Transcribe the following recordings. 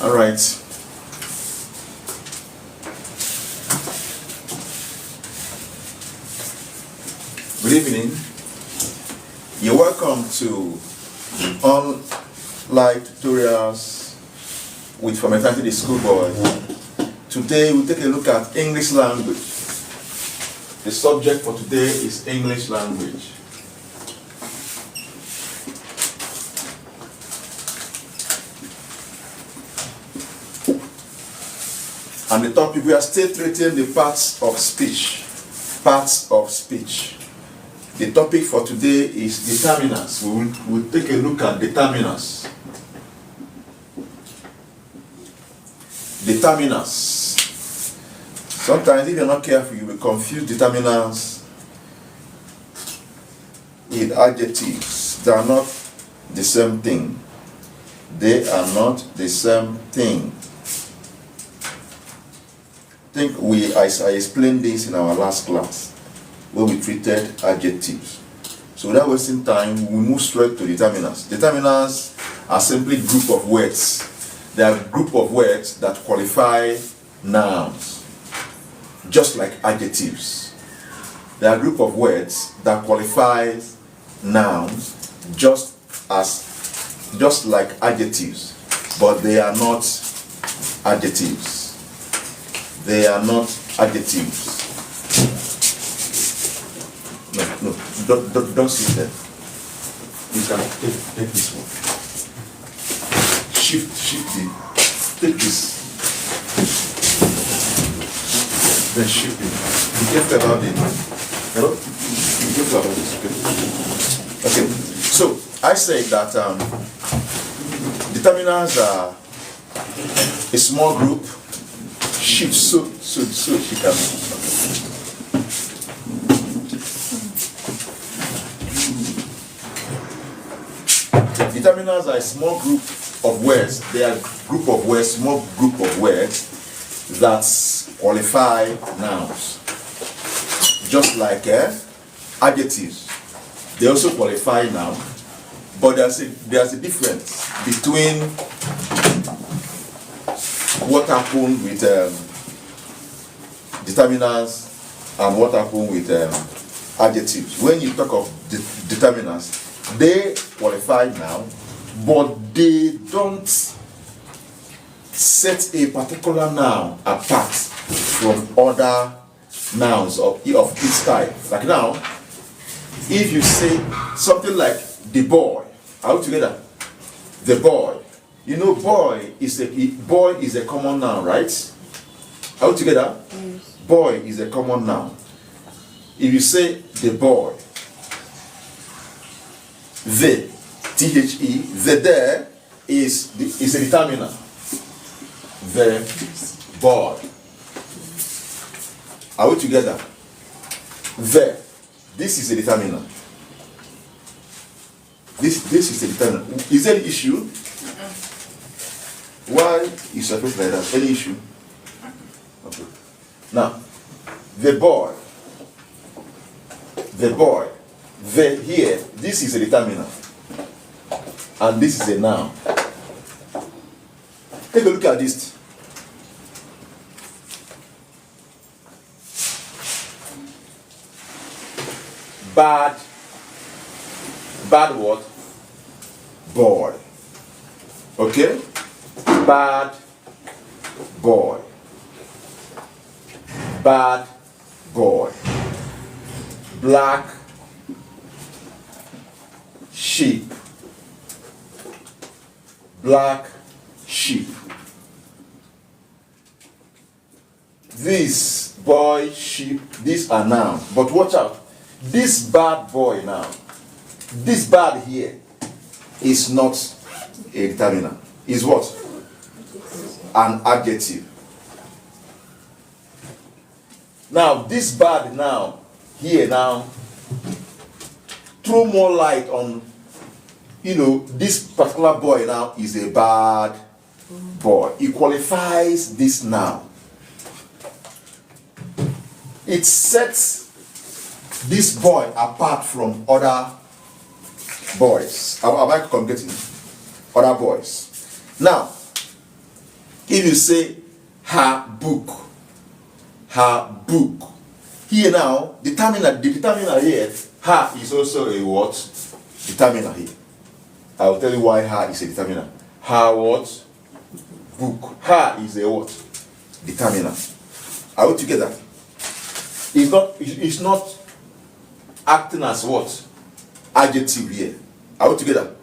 All right. Good evening. You're welcome to online tutorials with From Eternity the Schoolboy. Today we'll take a look at English language. The subject for today is English language. And the topic, we are still treating the parts of speech. Parts of speech. The topic for today is determinants. We'll take a look at determinants. Determinants. Sometimes if you're not careful, you will confuse determinants with adjectives. They are not the same thing. They are not the same thing. I think I explained this in our last class where we treated adjectives. So without wasting time, we move straight to determinants. Determinants are simply group of words. They are a group of words that qualify nouns, just like adjectives. They are a group of words that qualify nouns, just like adjectives, but they are not adjectives. They are not adjectives. No, don't sit there. You can take this one. Shift it. Take this. Then shift it. Be careful about it. Hello? Be careful about this, okay? Okay. So I said that determinants are a small group. Shift so she can. Determinants are a small group of words. They are group of words, small group of words that qualify nouns. Just like adjectives, they also qualify noun. But there's a difference between what happened with determinants and what happened with adjectives. When you talk of determinants, they qualify noun, but they don't set a particular noun apart from other nouns of its type. Like now, if you say something like the boy, are we together? The boy. You know, boy is a common noun, right? Are we together? Yes. Boy is a common noun. If you say the boy, the the there is a determiner. The boy. Are we together? This is a determiner. This is a determiner. Is there an issue? Why is separated like that? Any issue? Okay. Now, the boy, here, this is a determiner, and this is a noun. Take a look at this. Bad what? Boy. Okay? Bad boy. Bad boy. Black sheep. Black sheep. This boy, sheep, these are nouns. But watch out. This bad boy now, this bad here is not a determiner. Is what? An adjective. Now, this bad now, here now, throw more light on, this particular boy now is a bad boy. It qualifies this noun. It sets this boy apart from other boys. Am I communicating? Other boys. Now, If you say her book, here now, the determiner here, her is also a what? Determiner here. I will tell you why her is a determiner. Her what? Book. Her is a what? Determiner. Are we together? It's not acting as what? Adjective here. Are we together?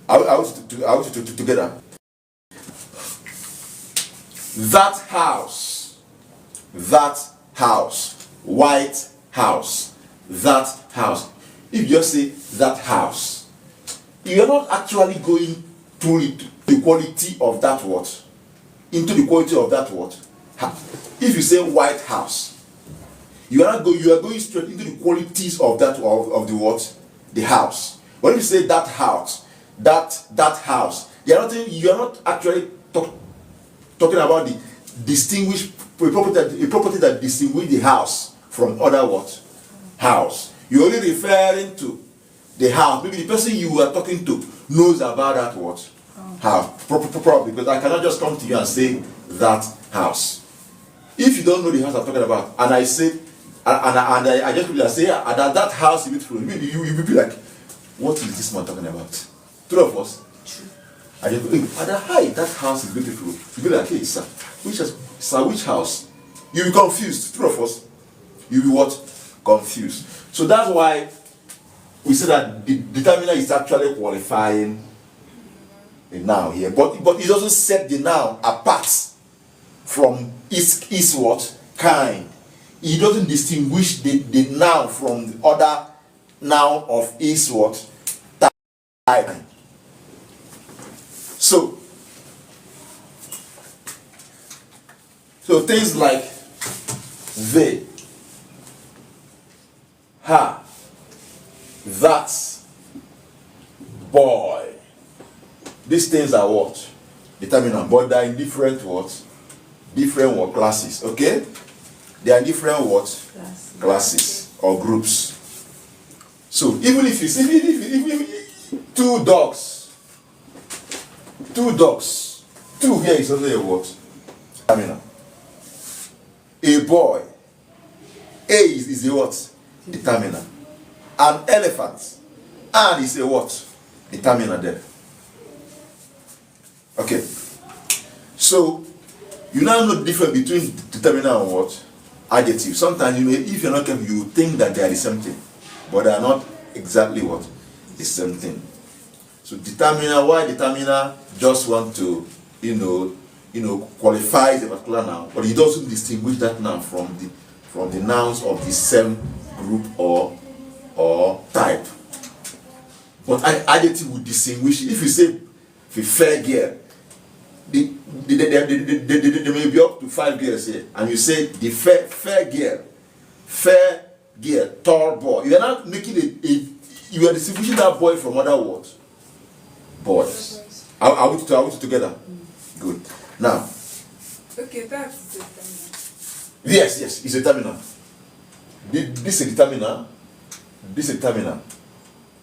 Are we together? That house, white house, that house. If you just say that house, you are not actually going to the quality of that what? Into the quality of that what? If you say white house, you are going straight into the qualities of that of the what? The house. When you say that house, that house, you are not actually talking about the distinguished property that distinguish the house from other what? House. You're only referring to the house. Maybe the person you are talking to knows about that what? House. Probably, because I cannot just come to you and say that house. If you don't know the house I'm talking about, and I say, I just say that house is beautiful, you will be like, what is this man talking about? Two of us. I just go, hi, that house is beautiful. You be like, hey, sir, which house? You be confused. Two of us. You be what? Confused. So that's why we say that the determiner is actually qualifying the noun here. But it doesn't set the noun apart from its what? Kind. It doesn't distinguish the noun from the other noun of its what? Type. So things like they, her, that, boy. These things are what? Determinant, but they are in different what? Different what classes, okay? They are different what? Classes or groups. So even if you see two dogs, two here is only a what? Determinant. A boy, A is a what? Determinant. An elephant, and is a what? Determinant there. Okay. So you now know the difference between determinant and what? Adjective. Sometimes if you're not careful, you think that they are the same thing, but they are not exactly what? The same thing. So determiner, why determiner just want to, qualify the particular noun, but it doesn't distinguish that noun from the nouns of the same group or type. But an adjective would distinguish. If you say a fair girl, there may be up to 5 girls here, and you say the fair girl, tall boy. You are not making you are distinguishing that boy from other words. Boys. Are we together? Good. Now. Okay, that's determinant. Yes, it's a determinant. This is a determinant. This is a determinant.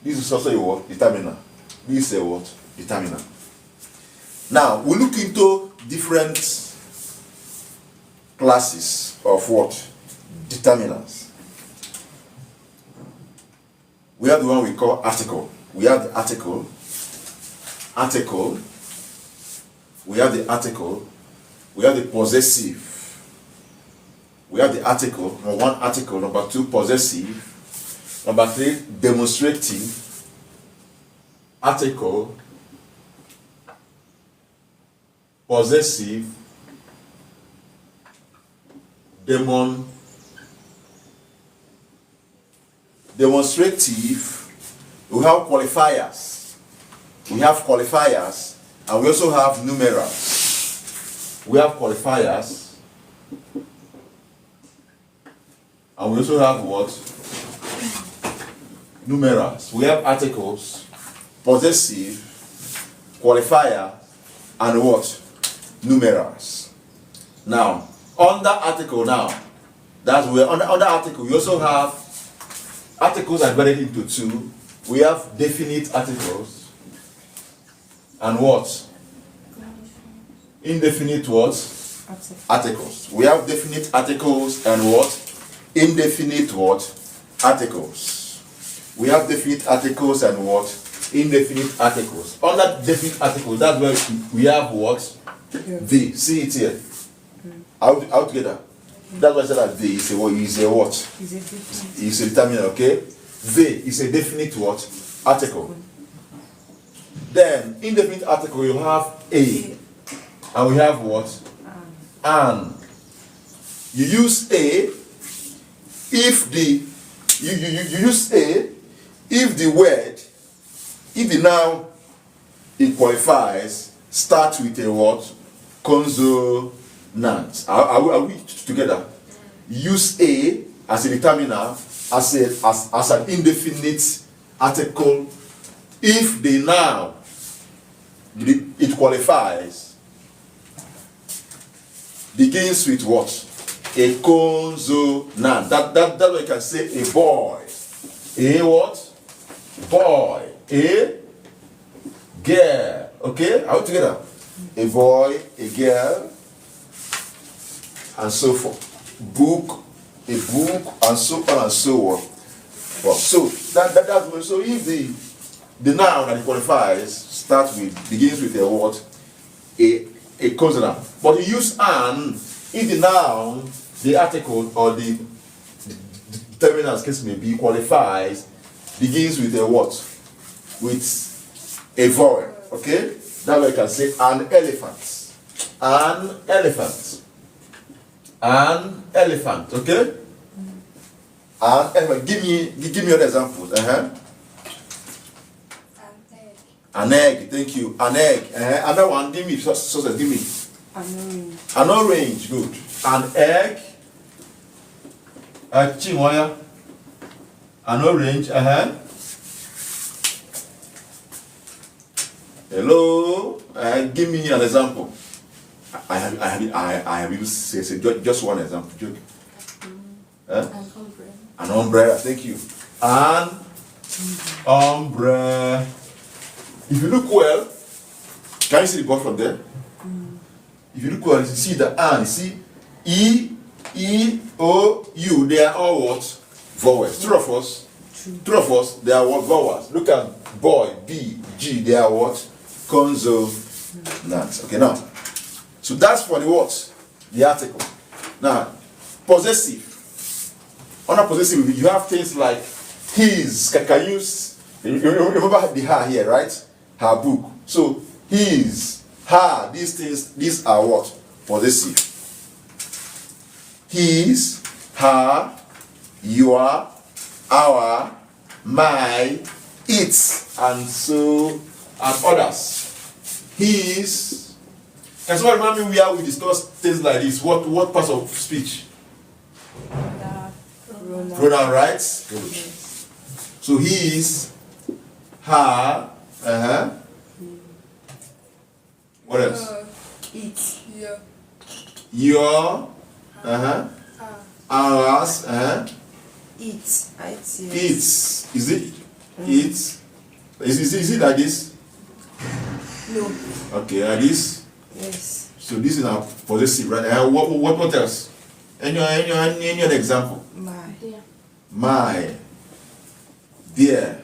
This is also a what? Determinant. This is a what? Determinant. Now, we look into different classes of what? Determinants. We have the one we call article. We have the article. We have the article. We have the possessive. We have the article. Number 1, article. Number 2, possessive. Number 3, demonstrative. Article. Possessive. Demonstrative. We have qualifiers. And we also have numerals. We have qualifiers. And we also have what? Numerals. We have articles, possessive, qualifier, and what? Numerals. Now, under article that's where under article we also have articles are divided into 2. We have definite articles and what? indefinite what? Articles. We have definite articles and what? Indefinite what? Articles. We have definite articles and what? Indefinite articles. Under definite articles, that's where we have what? The. See it here. Out together. That's why I said that the is a what? Is a what? Is a determinant, okay? The is a definite what? Article. Then indefinite article you have a. And we have what? An. You use a if the you use a if the word, if the noun it qualifies, start with a what? Consonant. Are we together? Use a as a determiner, as an indefinite article if the noun it qualifies, begins with what? A consonant. That's what you can say. A boy. A what? Boy. A girl. Okay? Are we together? A boy, a girl, and so forth. Book, a book, and so on and so on. Well, so that's when, so if the noun that it qualifies starts with, begins with a what? A consonant. But you use an if the noun, the article, or the determinant, as case may be, qualifies, begins with a what? With a vowel. Okay? That way I can say an elephant. An elephant. An elephant. Okay? An elephant. Give me other examples. An egg, thank you. An egg. Another one, give me, give me. An orange, good. An egg. Chimoya. An orange, Hello. Give me an example. I have used say just one example. An umbrella, thank you. An umbrella. If you look well, can you see the board from there? If you look well, you see the and, you see E, O, U, they are all what? Vowels. True of us, they are what? Vowels. Look at boy, B, G, they are what? Consonants. Okay, now. So that's for the what? The article. Now, possessive. Under possessive, you have things like his. Can you remember the her here, right? Her book. So his, her, these things, these are what? Possessive. His, her, your, our, my, its, and so and others. His. Can someone remind me where we discussed things like this? What parts of speech? Pronoun, right? Good. So his, her, what else? It. Your, ours, It. its. Is it? It. Is it like this? No. Okay, like this. Yes. So this is our possessive, right? What else? Any other example? My. Dear.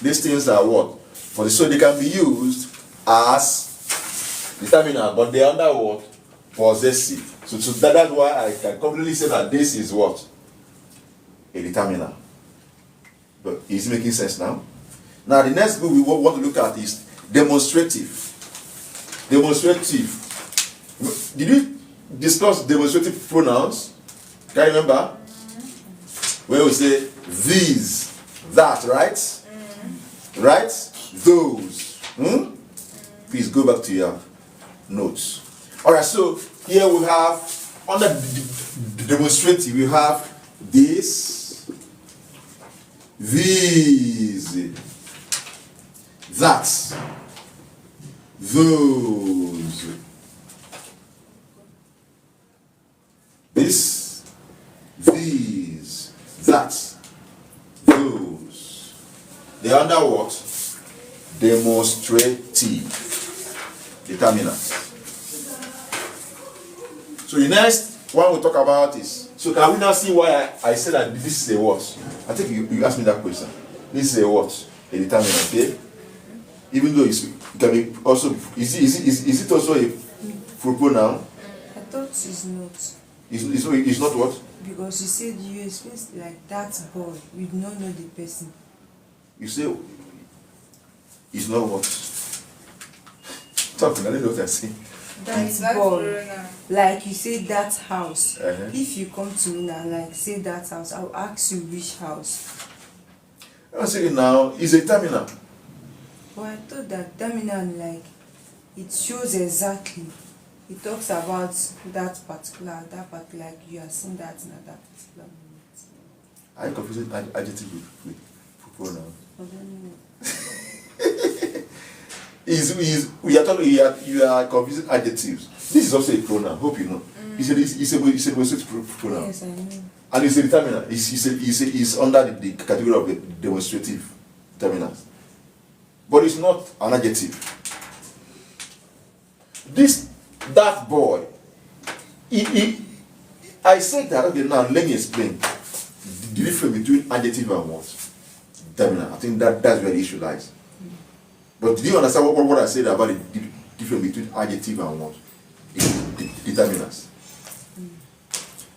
These things are what? So they can be used as determinant, but they are under what? Possessive. So that's why I can completely say that this is what? A determinant. But is it making sense now? Now the next group we want to look at is demonstrative. Demonstrative. Did we discuss demonstrative pronouns? Can you remember? Where we say these, that, right? Right? Those. Please go back to your notes. Alright, so here we have, under the demonstrative, we have this, these, that, those, this, these, that, those. They are under what? demonstrative determinants. So the next one we'll talk about is, so can we now see why I said that this is a what? I think you asked me that question. This is a what? A determinant, okay? Even though it can be also, is it also a pronoun? I thought it's not. It's not what? Because you said you expressed like that boy, we do not know the person. You say it's not what? Talking, I don't know what I say. That boy, like you say that house. Uh-huh. If you come to me now, like say that house, I'll ask you which house. I say now it's a determinant. But I thought that terminal, like, it shows exactly. It talks about that particular, like you are seeing that in that particular moment. Are you confusing adjective with pronoun? I don't know. You are confusing adjectives. This is also a pronoun. Hope you know. It's a demonstrative pronoun. Yes, I know. And it's a determinant. It's under the category of a demonstrative determinant. But it's not an adjective. That boy, I said that, okay, now let me explain the difference between adjective and what? Determinant. I think that's where the issue lies. But do you understand what I said about the difference between adjective and what? Determinants.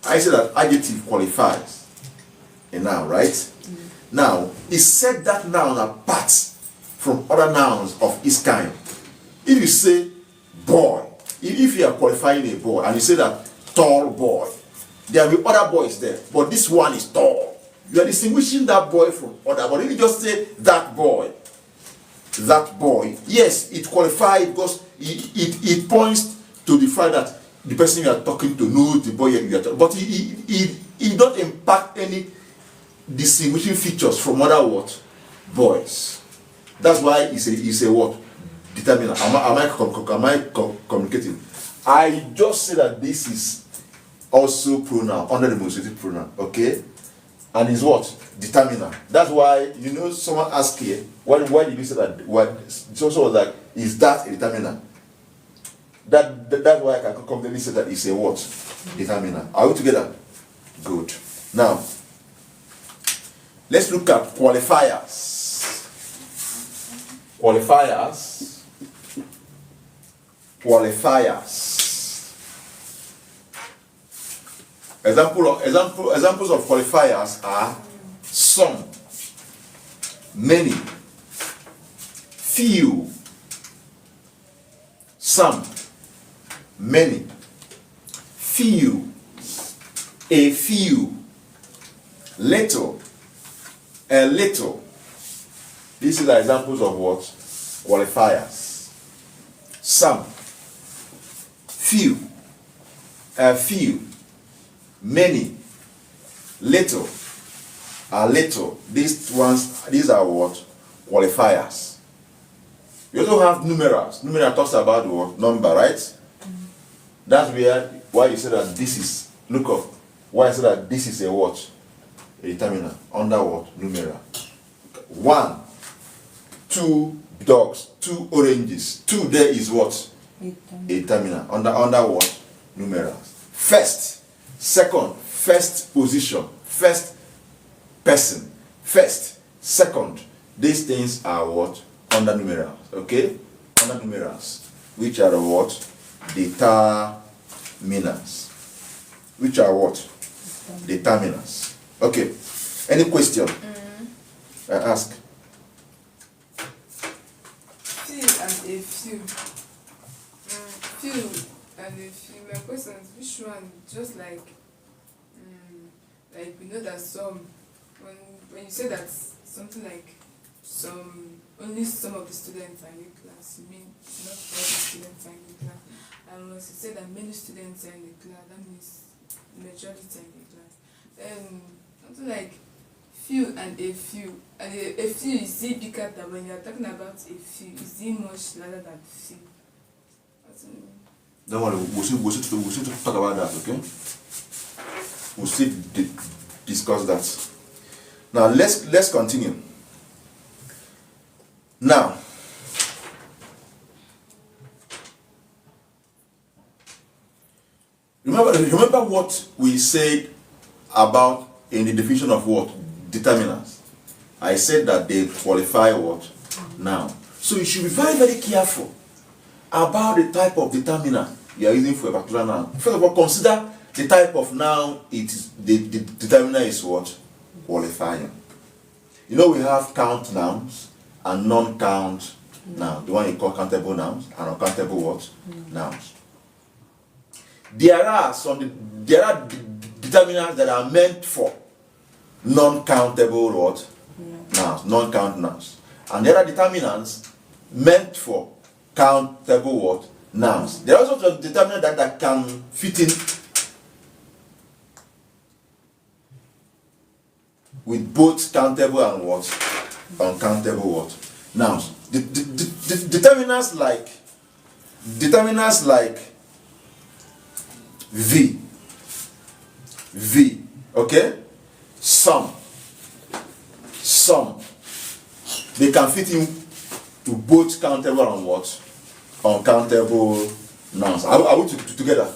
I said that adjective qualifies a noun, right? Now, it set that noun apart from other nouns of its kind. If you say boy, if you are qualifying a boy and you say that tall boy, there will be other boys there, but this one is tall. You are distinguishing that boy from other. But if you just say that boy, yes, it qualifies because it points to the fact that the person you are talking to knows the boy you are talking, but it don't impact any distinguishing features from other what? Boys. That's why it's a what? Determinant. Am I communicating? I just say that this is also pronoun, under the demonstrative pronoun, okay? And is what? Determinant. That's why, someone asked here, why did you say that? So was like, is that a determinant? That's why I can confidently say that it's a what? Determinant. Are we together? Good. Now, let's look at qualifiers. Qualifiers. Examples of qualifiers are some, many, few, some, many, few, a few, little, a little. These are examples of what? Qualifiers. Some, few, a few, many, little, a little. These are what? Qualifiers. We also have numerals. Numeral talks about what? Number, right? That's why you say that this is, look up, why I say that this is a what? A determinant. Under what? Numeral. 1, 2 dogs, 2 oranges. 2 there is what? A determinant. Under what? Numerals. First, second, first position, first person, first, second. These things are what? Under numerals. Okay? Under numerals. Which are what? Determinants. Which are what? Determinants. Okay. Any question? I ask. Few and a few. Few and a few. My question is, which one? Just like we know that some, when you say that something like only some of the students are in the class, you mean not all the students are in the class. And once you say that many students are in the class, that means majority are in the class. Then something like few and a few. And a few is it bigger than when you're talking about a few, is it much larger than few? Don't worry, we'll still talk about that, okay? We'll still discuss that. Now let's continue. Now, Remember what we said about in the definition of what? Determinants. I said that they qualify what? Noun. So you should be very, very careful about the type of determinant you are using for a particular noun. First of all, consider the type of noun it is. The determinant is what? Qualifying. You know we have count nouns and non-count nouns. The one you call countable nouns and uncountable what? Nouns. There are determinants that are meant for non-countable what? Nouns, non-count nouns. And there are determinants meant for countable what? Nouns. There are also some determinants that can fit in with both countable and what? Uncountable what? Nouns. Determinants like V, okay? Some, they can fit in to both countable and what? Uncountable nouns. Are we together?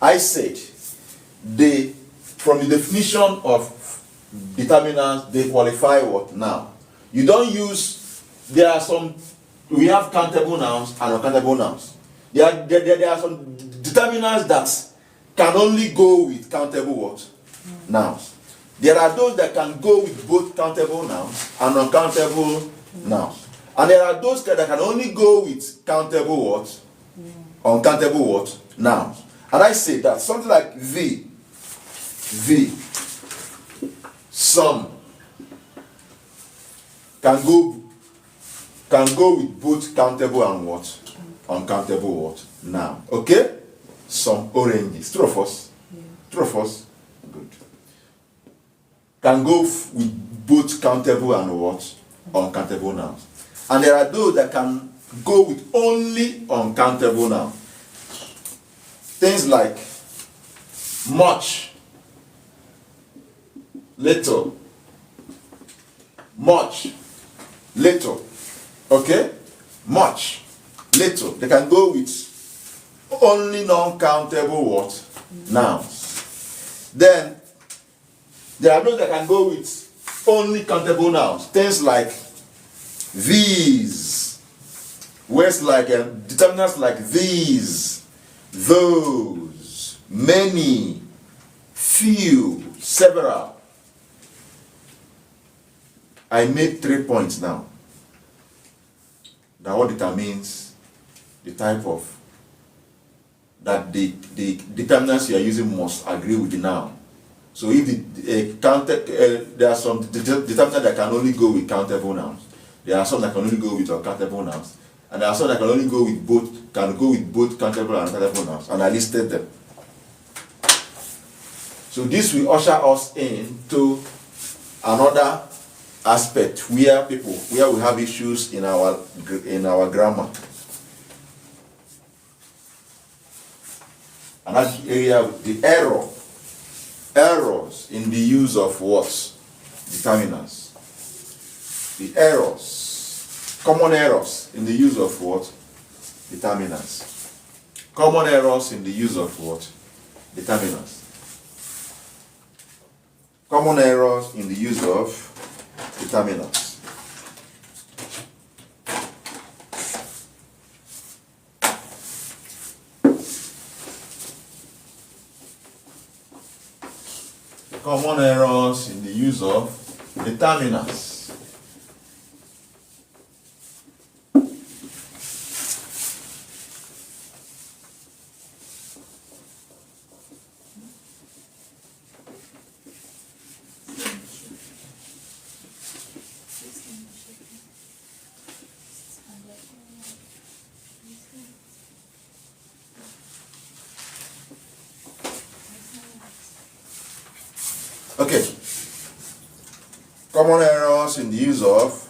I said from the definition of determinants, they qualify what? Noun. You don't use, we have countable nouns and uncountable nouns. There are some determinants that can only go with countable what? Nouns. There are those that can go with both countable nouns and uncountable nouns. And there are those that can only go with countable what? Uncountable what? Nouns. And I say that something like V, some can go with both countable and what? Uncountable what? Noun. Okay? Some oranges. True of us? Yeah. True of us? Good. Can go with both countable and what? Uncountable nouns. And there are those that can go with only uncountable nouns. Things like much, little, much, little. Okay? Much, little. They can go with only non-countable what? Nouns. Then there are those that can go with only countable nouns. Things like these, words like determinants like these, those, many, few, several. I made 3 points now. That what determines the type of that the determinants you are using must agree with the noun. So if there are some determinants that can only go with countable nouns. There are some that can only go with uncountable nouns. And there are some that can only go with both countable and uncountable nouns. And I listed them. So this will usher us into another aspect where we have issues in our grammar. Another area, the errors in the use of words, determinants. The errors, common errors in the use of what? Determinants. Common errors in the use of what? Determinants. Common errors in the use of determinants. Common errors in the use of determinants. Okay. Common errors in the use of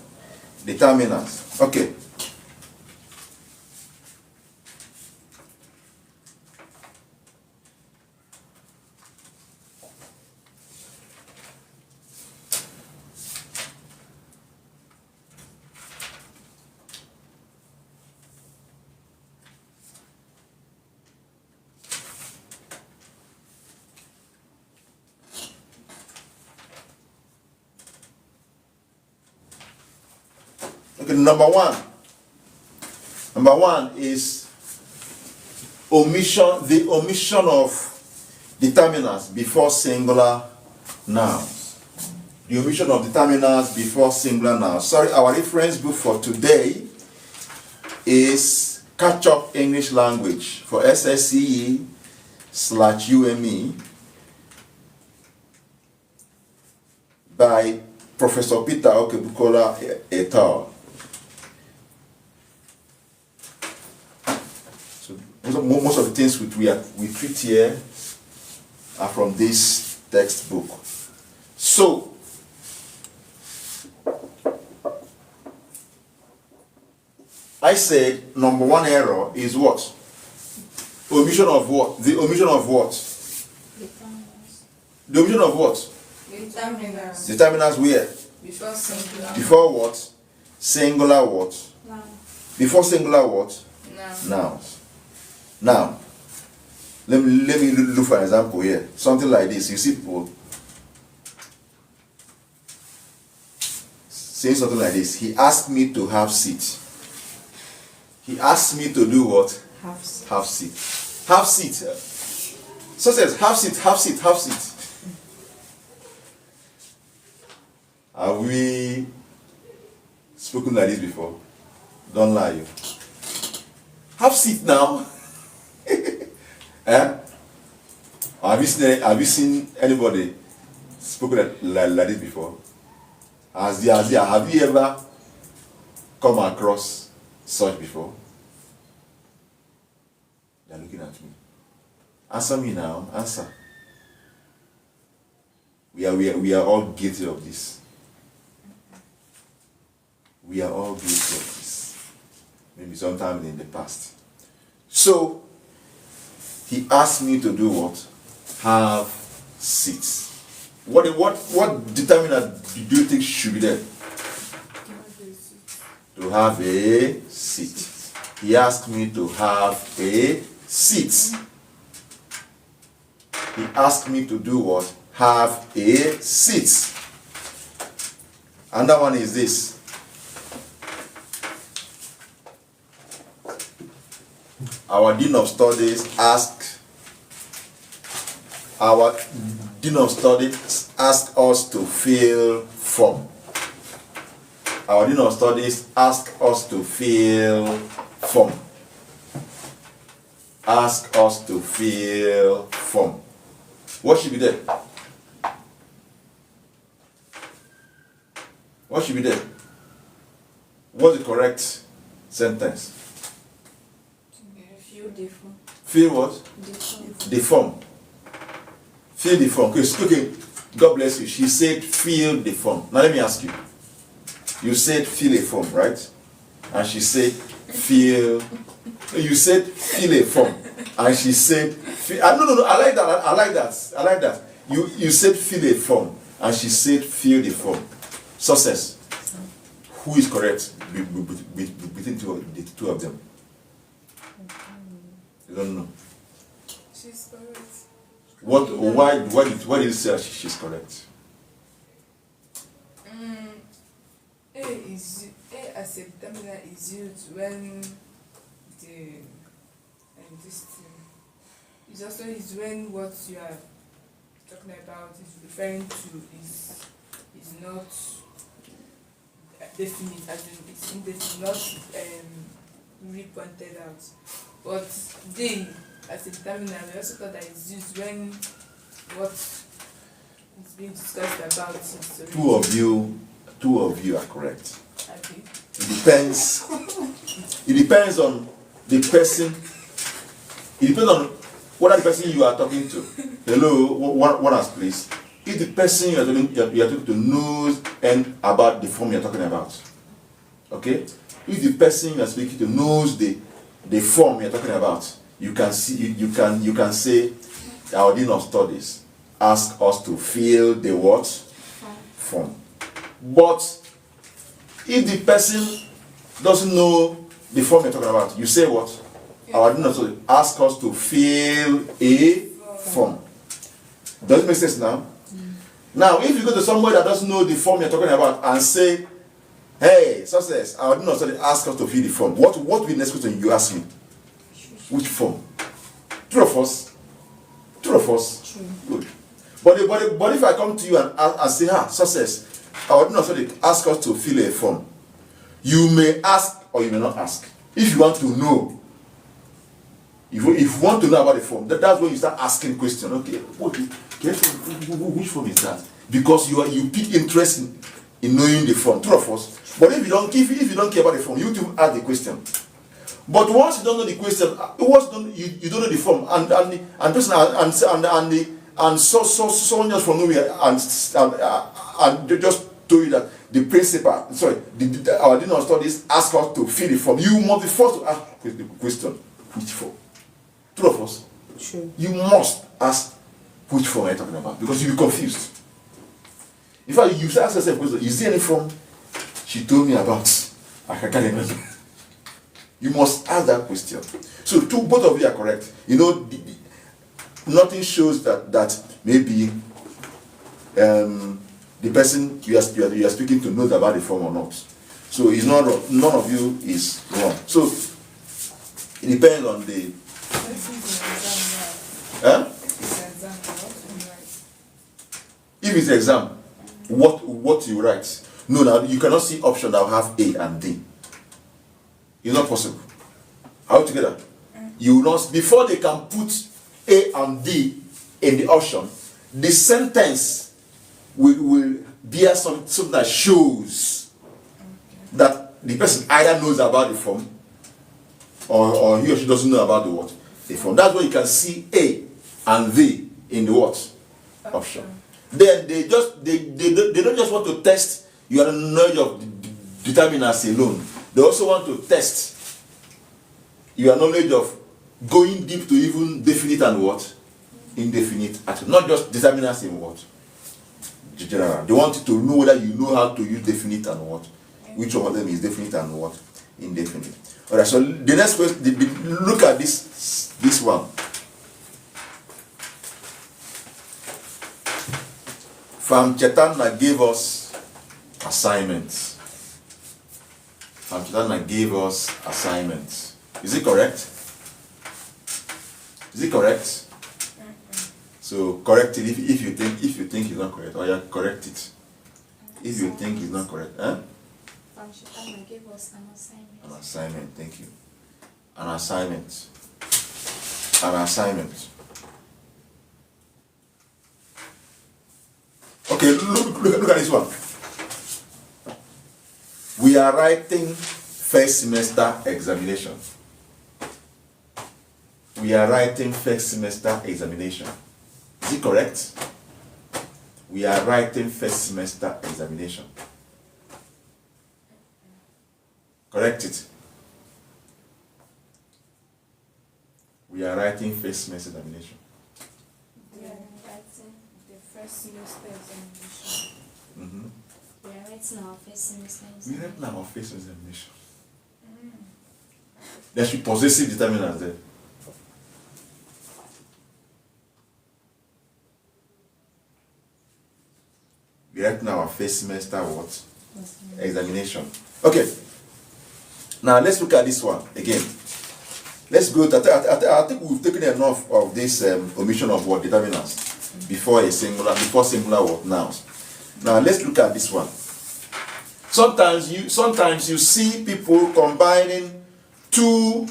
determinants. Okay. Okay, number one is the omission of determinants before singular nouns. The omission of determinants before singular nouns. Sorry, our reference book for today is Catch Up English Language for SSCE/UME by Professor Peter Okebukola et al. So most of the things we treat here are from this textbook. So, I said number one error is what? Omission of what? The omission of what? The omission of what? Determinants. Determinants where? Before singular. Before what? Singular what? Noun. Before singular what? Noun. Nouns. Now, let me look for an example here. Something like this. You see people saying something like this. He asked me to have seat. He asked me to do what? Have seat. Have seat. Have seat. So says have seat, have seat, have seat. Have we spoken like this before? Don't lie, you. Have seat now. Eh? Have you seen anybody spoken like this before? Have you ever come across such before? They're looking at me. Answer me now. Answer. We are all guilty of this. We are all guilty of this. Maybe sometime in the past. So, he asked me to do what? Have seats. What determinant do you think should be there? To have a seat. He asked me to have a seat. He asked me to do what? Have a seat. Another one is this. Our Dean of Studies asked us to fill form. Our Dean of Studies asked us to fill form. Ask us to fill form. What should be there? What should be there? What's the correct sentence? Fill the form. Fill what? The form. The form. Fill the form. Okay, God bless you. She said fill the form. Now let me ask you. You said fill a form, right? And she said fill. You said fill a form. And she said fill. No, I like that. You said fill a form. And she said fill the form. Success. Who is correct between the two of them? You don't know. She's correct. Why did you say she's correct? A as a determinant is used when this thing is also used when what you are talking about is referring to is not definite, as in it's indefinite, not really pointed out. But they, as a determinant, we also thought that it's used when what is being discussed about is already. Two of you are correct. Okay. It depends on the person. It depends on what the person you are talking to. Hello, one us please. If the person you are talking to knows and about the form you are talking about, okay. If the person you are speaking to knows the form you are talking about, you can say, our Dean of Studies ask us to fill the what? Form. But if the person doesn't know the form you're talking about, you say what? Our Dean of Studies ask us to fill a form. Does it make sense now? Now, if you go to somebody that doesn't know the form you're talking about and say, Hey, success, I did not study ask us to fill the form. What will the next question you ask me? Which form? True or false? True or false? True. Good. But if I come to you and say, success, I did not study ask us to fill a form. You may ask or you may not ask. If you want to know, if you want to know about the form, that's when you start asking questions. Okay, which form is that? Because you pick interest in knowing the form. True or false? But if you don't care about the form, you too ask the question. But once you don't know the question, you don't know the form, and someone just from nowhere and they just told you that the principal, our dean of studies asked us to fill the form. You must be forced to ask the question, which form? True or false? True. You must ask which form are you talking about, because you'll be confused. In fact, you ask yourself question, is there any form she told me about? I can't remember. You must ask that question. So both of you are correct. You know, nothing shows that maybe the person you are speaking to knows about the form or not. So it's not wrong. None of you is wrong. So it depends on the. If it's exam, what you write? No, now you cannot see option that will have A and D. It's not possible. Are we together? You will not, before they can put A and D in the option, the sentence will bear something that shows that the person either knows about the form or he or she doesn't know about the form. That's why you can see A and D in the what? Option. Then they don't just want to test your knowledge of determinants alone. They also want to test your knowledge of going deep to even definite and what? Indefinite action. Not just determinants in what? General. They want you to know whether you know how to use definite and what? Which one of them is definite and what? Indefinite. Alright, so the next question, look at this one. Farm Chetana gave us assignments. Farm Chetana gave us assignments. Is it correct? Is it correct? So correct it if you think it's not correct, or you correct it. If you think it's not correct, Farm Chetana gave us an assignment. An assignment, thank you. An assignment. An assignment. Okay, look at this one. We are writing first semester examination. We are writing first semester examination. Is it correct? We are writing first semester examination. Correct it. We are writing first semester examination. We are writing The first semester examination. Mm-hmm. we are writing our first semester We examination. write now our first examination. There should be possessive determinants there. We write now our first semester what? Examination. Okay. Now let's look at this one again. Let's go. I think we've taken enough of this omission of word determinants before singular word nouns. Now let's look at this one. Sometimes you see people combining two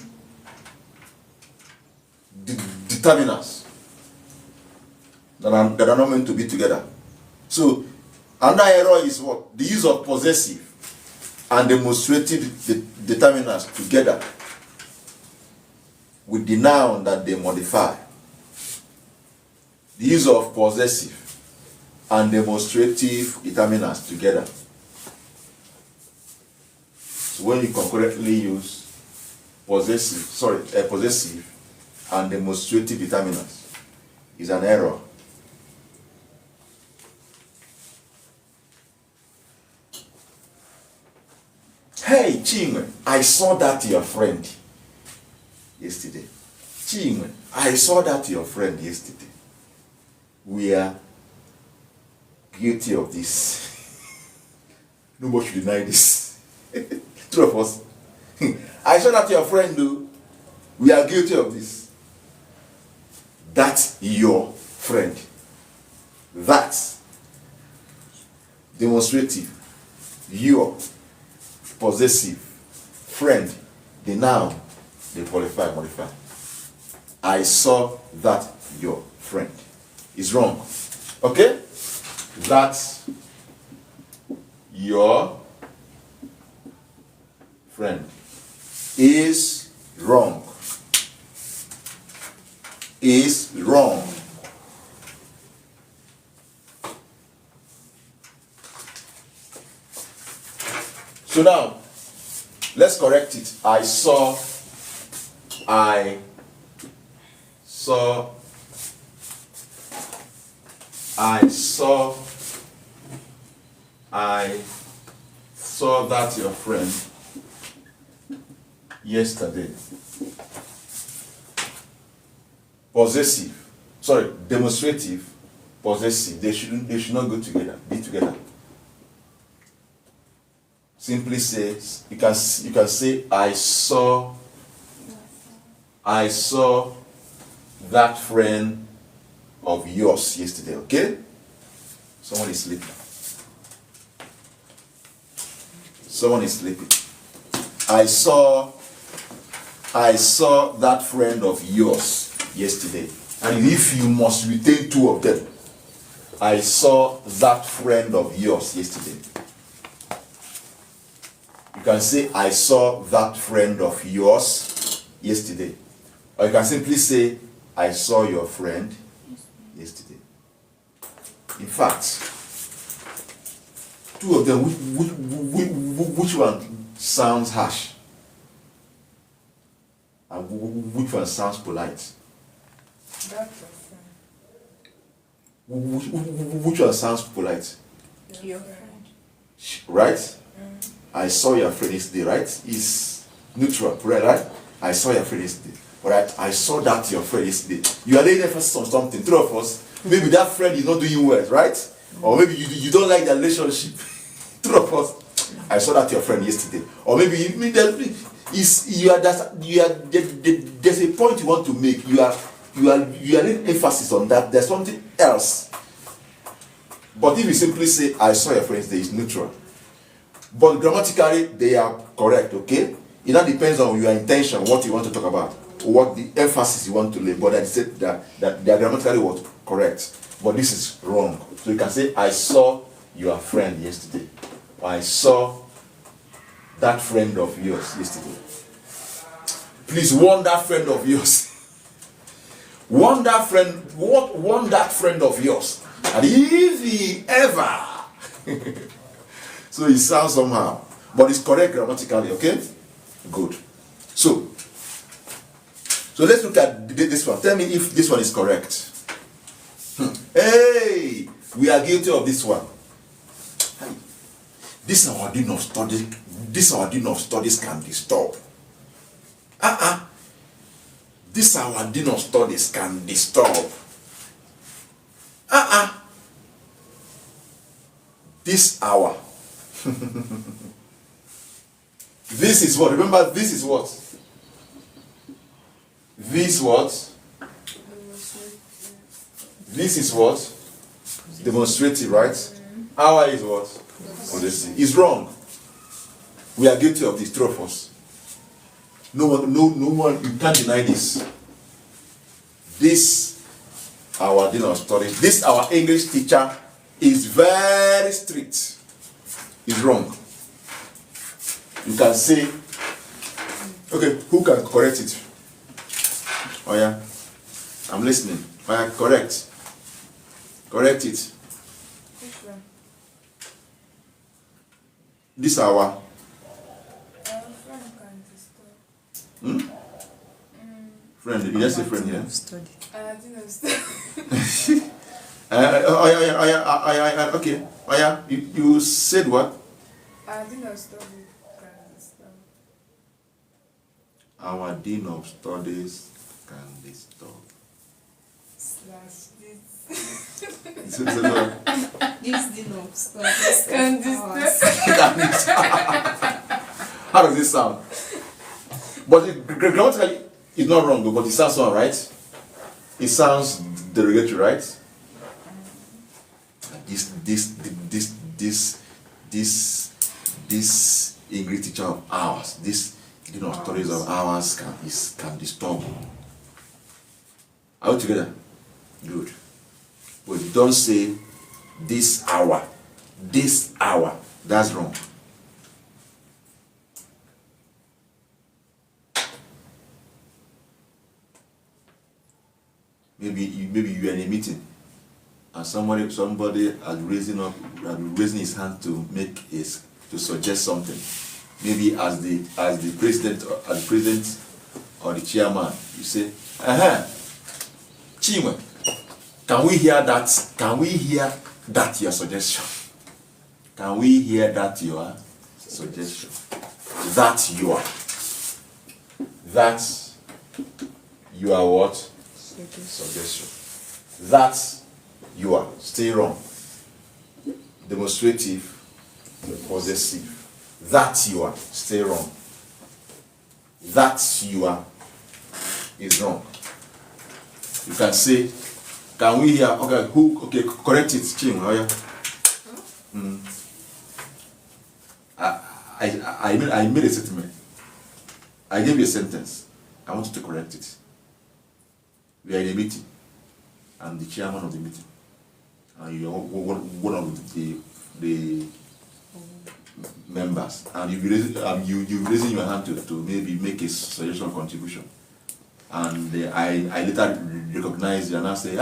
determinants that are not meant to be together. So another error is what? The use of possessive and demonstrative determinants together with the noun that they modify. The use of possessive and demonstrative determinants together. So when you concurrently use possessive and demonstrative determinants, is an error. Hey, Chinwe, I saw that your friend yesterday. Chinwe, I saw that your friend yesterday. We are guilty of this. Nobody should deny this. Two of us. I saw that your friend do. We are guilty of this. That's your friend. That's demonstrative. Your possessive friend. The noun, they qualify, modify. I saw that your friend. Is wrong. Okay? That's your friend. Is wrong. Is wrong. So now, let's correct it. I saw that your friend yesterday. Possessive, sorry, demonstrative, possessive. They should not go together. Be together. Simply say you can say I saw that friend of yours yesterday. Okay? Someone is sleeping. Someone is sleeping. I saw that friend of yours yesterday. And if you must retain two of them, I saw that friend of yours yesterday. You can say I saw that friend of yours yesterday. Or you can simply say I saw your friend yesterday. In fact, two of them, which one sounds harsh? And which one sounds polite? That's your friend. Which one sounds polite? Your friend. Right? I saw your friend yesterday, right? Is neutral, right? I saw your friend yesterday. Alright, I saw that your friend yesterday. You are laying emphasis on something. Three of us, maybe that friend is not doing well, right? Or maybe you don't like the relationship. Three of us, I saw that your friend yesterday. Or maybe there's a point you want to make. You are laying emphasis on that. There's something else. But if you simply say I saw your friend yesterday, it's neutral. But grammatically, they are correct, okay? It now depends on your intention, what you want to talk about, what the emphasis you want to lay. But I said that they are grammatically what correct. But this is wrong. So you can say, I saw your friend yesterday. Or I saw that friend of yours yesterday. Please warn that friend of yours. Warn that friend of yours. And if he ever so it sounds somehow, but it's correct grammatically, okay? Good. So let's look at this one. Tell me if this one is correct. Hey, we are guilty of this one. This our dean of studies can disturb. This our dean of studies can disturb. This hour. This is what? Remember, this is what? This what? This is what? Demonstrative, right? Hour is what? Possessive. It's wrong. We are guilty of this, three of us. No one, you can't deny this. This, our dean of studies, this, our English teacher, is very strict. It's wrong. You can say, okay, who can correct it? Oh yeah, I'm listening. Oh yeah, correct it. Which one? This hour. Our friend can disturb. Friend, you just say friend here. Study. I didn't understand. Okay. Oh yeah, you said what? I didn't study can disturb. Our dean of studies can disturb. Slash this. So what? This did not start. Can disturb. Can disturb. How does it sound? But grammatically, it's not wrong, but it sounds wrong, right? It sounds derogatory, right? This English teacher of ours, this stories of ours can disturb. Are we together? Good. But you don't say this hour. That's wrong. Maybe you are in a meeting and somebody has raising his hand to suggest something. Maybe as the president or the chairman, you say, Chinwe, can we hear that your suggestion? Can we hear that your suggestion? That you are what? Suggestion. That you are. Stay wrong. Demonstrative, possessive. That you are. Stay wrong. That you are is wrong. You can say, can we hear? Okay, correct it, Chim. Oh, yeah. I made a statement. I gave you a sentence. I want you to correct it. We are in a meeting, I'm the chairman of the meeting, and you are one of the members, and you raising your hand to maybe make a suggestion or contribution, and I later recognize you and I say,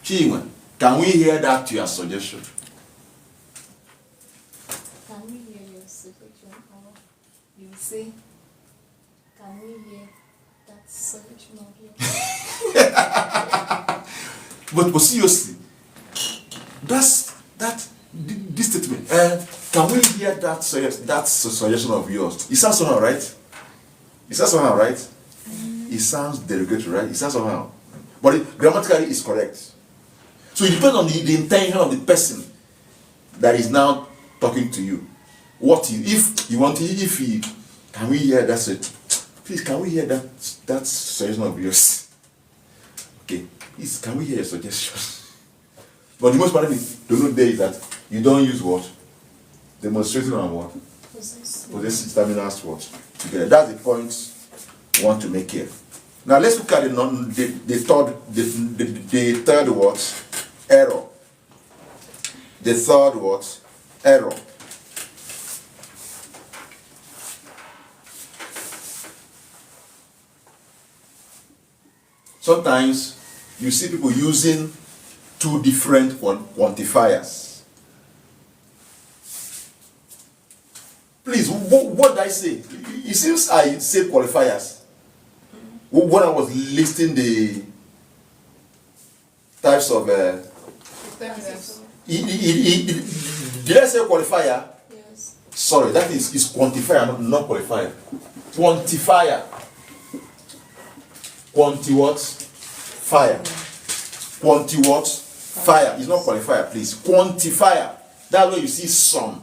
Chinwe, can we hear that your suggestion? Can we hear your suggestion? Or you say, can we hear that suggestion of yours? But seriously, this statement. Can we hear that suggestion of yours? It sounds somehow, right? It sounds derogatory, right? It sounds somehow, but grammatically it's correct. So it depends on the intention of the person that is now talking to you. Can we hear that? Please, can we hear that suggestion of yours? Okay, please, can we hear your suggestion? But the most important thing to note there is that you don't use what? Demonstrating on what? Possessive terminals what? Together. That's the point we want to make here. Now let's look at the third what? Error. The third what? Error. Sometimes you see people using two different quantifiers. Please, what did I say? It seems I said qualifiers. When I was listing the types of... did I say qualifier? Yes. Sorry, that is quantifier, not qualifier. Quantifier. Quanti what? Fire. Quanti what? Fire. It's not qualifier, please. Quantifier. That's where you see some.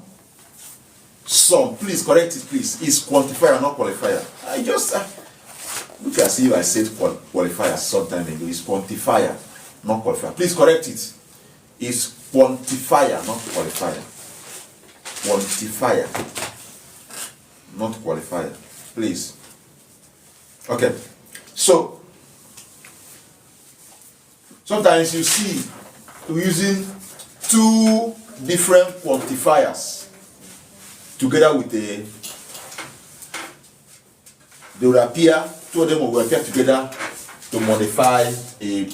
Some. Please correct it, please. It's quantifier, not qualifier. I just look as if I said qualifier sometime ago. It's quantifier, not qualifier. Please correct it. It's quantifier, not qualifier. Quantifier, not qualifier. Please. Okay. So sometimes you see using two different quantifiers together with they will appear, two of them will appear together to modify a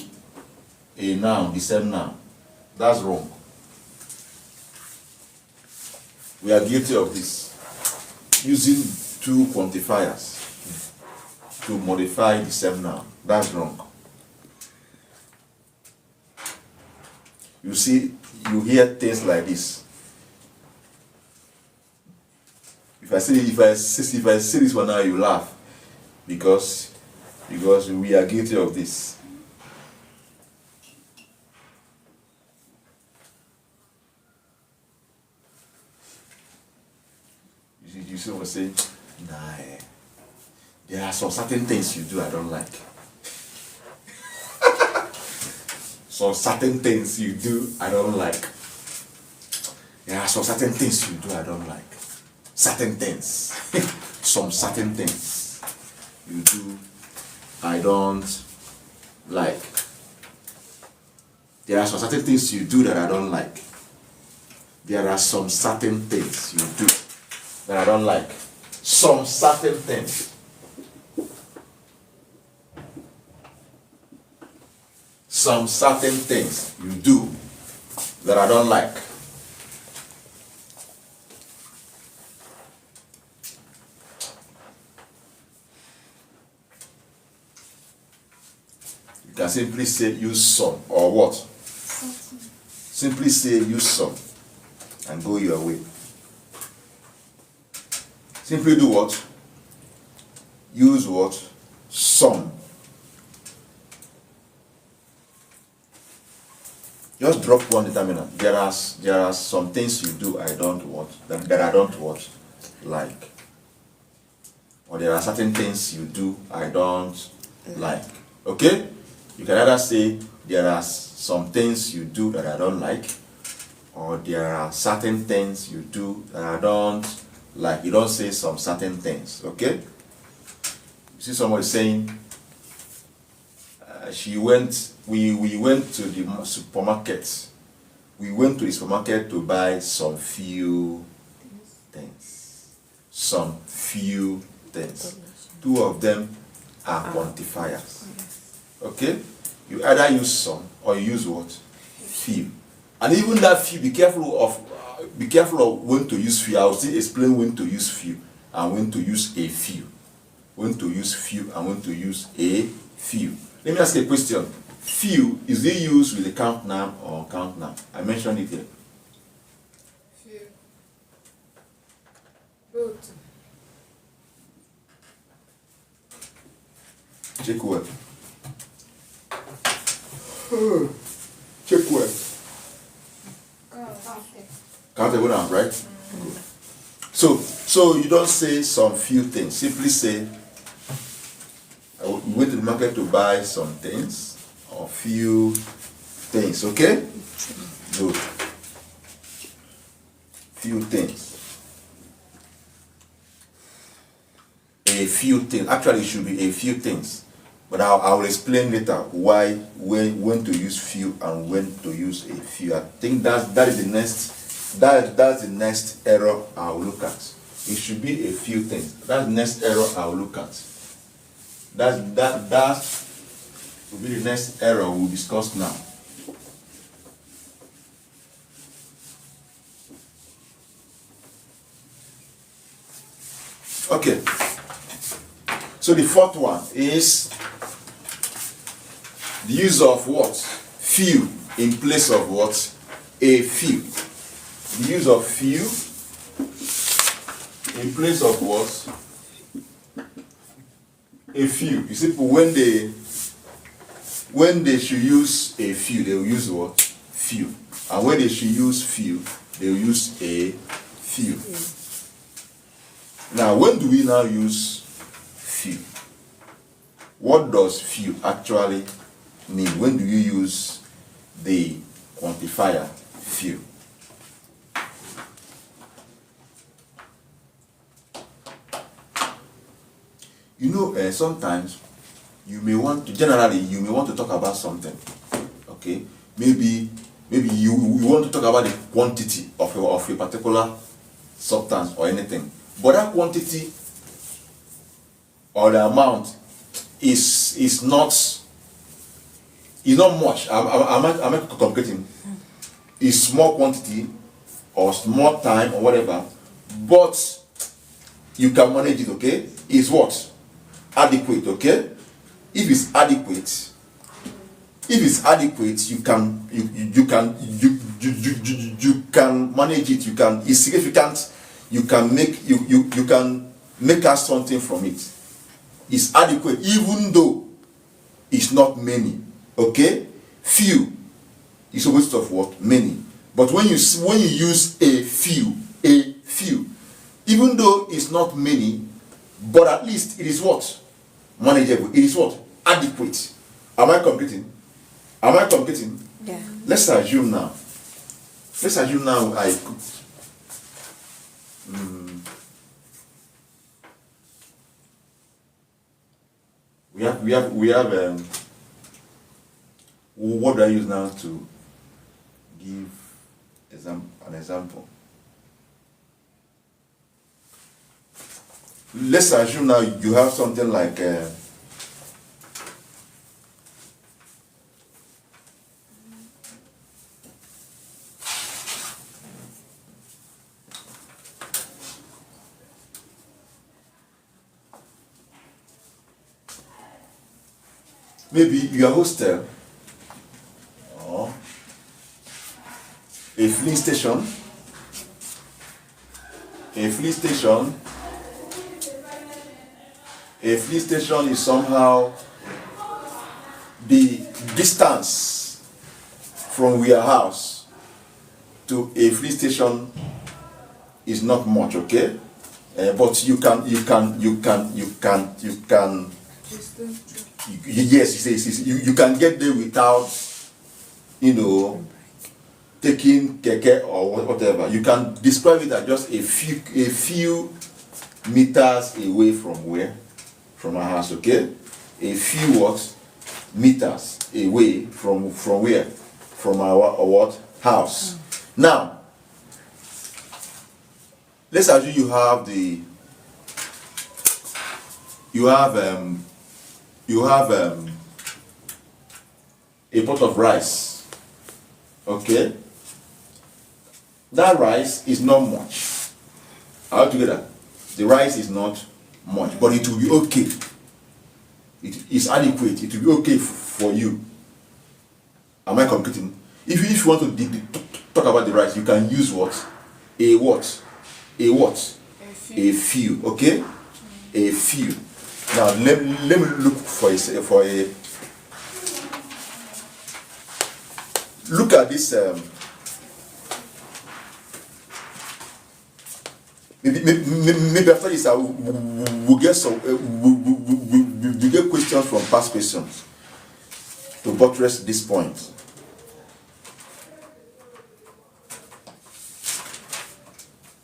noun, the same noun. That's wrong. We are guilty of this. Using two quantifiers to modify the same noun. That's wrong. You see, you hear things like this. If I say this one now, you laugh because we are guilty of this. see someone say, nah, there are some certain things you do I don't like. Some certain things you do I don't like. There are some certain things you do I don't like. Certain things. Some certain things you do I don't like. There are some certain things you do that I don't like. There are some certain things you do that I don't like. Some certain things. Some certain things you do that I don't like. You can simply say use some or what? Something. Simply say use some and go your way. Simply do what? Use what? Some. Just drop one determinant. There are some things you do I don't want that I don't want like. Or there are certain things you do I don't like. Okay? You can either say there are some things you do that I don't like, or there are certain things you do that I don't like. You don't say some certain things. Okay? You see somebody saying, we went to the supermarket. We went to the supermarket to buy some few things. Some few things. Two of them are quantifiers. Okay? You either use some or you use what? Few. And even that few, be careful of when to use few. I will still explain when to use few and when to use a few. When to use few and when to use a few. Let me ask you a question. Few, is it used with the count noun or count noun? I mentioned it here. Few. Both. Check word. Check word. Countable noun, right? Good. So you don't say some few things. Simply say, we went to the market to buy some things or few things. Okay? Good. Few things. A few things. Actually, it should be a few things. But I will explain later why, when to use few and when to use a few. I think that is the next error I'll look at. It should be a few things. That's the next error I'll look at. That will be the next error we'll discuss now. Okay. So the fourth one is the use of what? Few in place of what? A few. The use of few in place of what? A few. You see, when they should use a few, they will use what? Few. And when they should use few, they will use a few. Now, when do we now use few? What does few actually mean? When do you use the quantifier few? You know, sometimes you may want to talk about something. Okay? Maybe you want to talk about the quantity of a particular substance or anything. But that quantity or the amount is not much. I'm not complicating. It's small quantity or small time or whatever, but you can manage it. Okay? It's what? Adequate. Okay? If it's adequate, you can manage it. It's significant. You can make us something from it. It's adequate, even though it's not many. Okay? Few is a waste of what? Many. But when you use a few, even though is not many, but at least it is what? Manageable. It is what? Adequate. Am I completing? Am I completing? Yeah. Let's assume now. Let's assume now I cooked. We have what do I use now to give an example? Let's assume now you have something like maybe your hostel or a filling station. A filling station. A filling station is somehow the distance from your house to a filling station is not much, okay? But you can yes, you can get there without, taking keke or whatever. You can describe it as just a few meters away from where? From our house, okay? A few what? Meters away from where? From our what? House. Now, let's assume you have a pot of rice, okay? That rice is not much. Altogether, the rice is not much, but it will be okay. It is adequate. It will be okay for you. Am I completing? If you want to talk about the rice, you can use what? A what? A what? A few. Okay? A few. Now let me look for a look at this. Maybe after this, we'll get some. We'll get questions from past questions to buttress this point.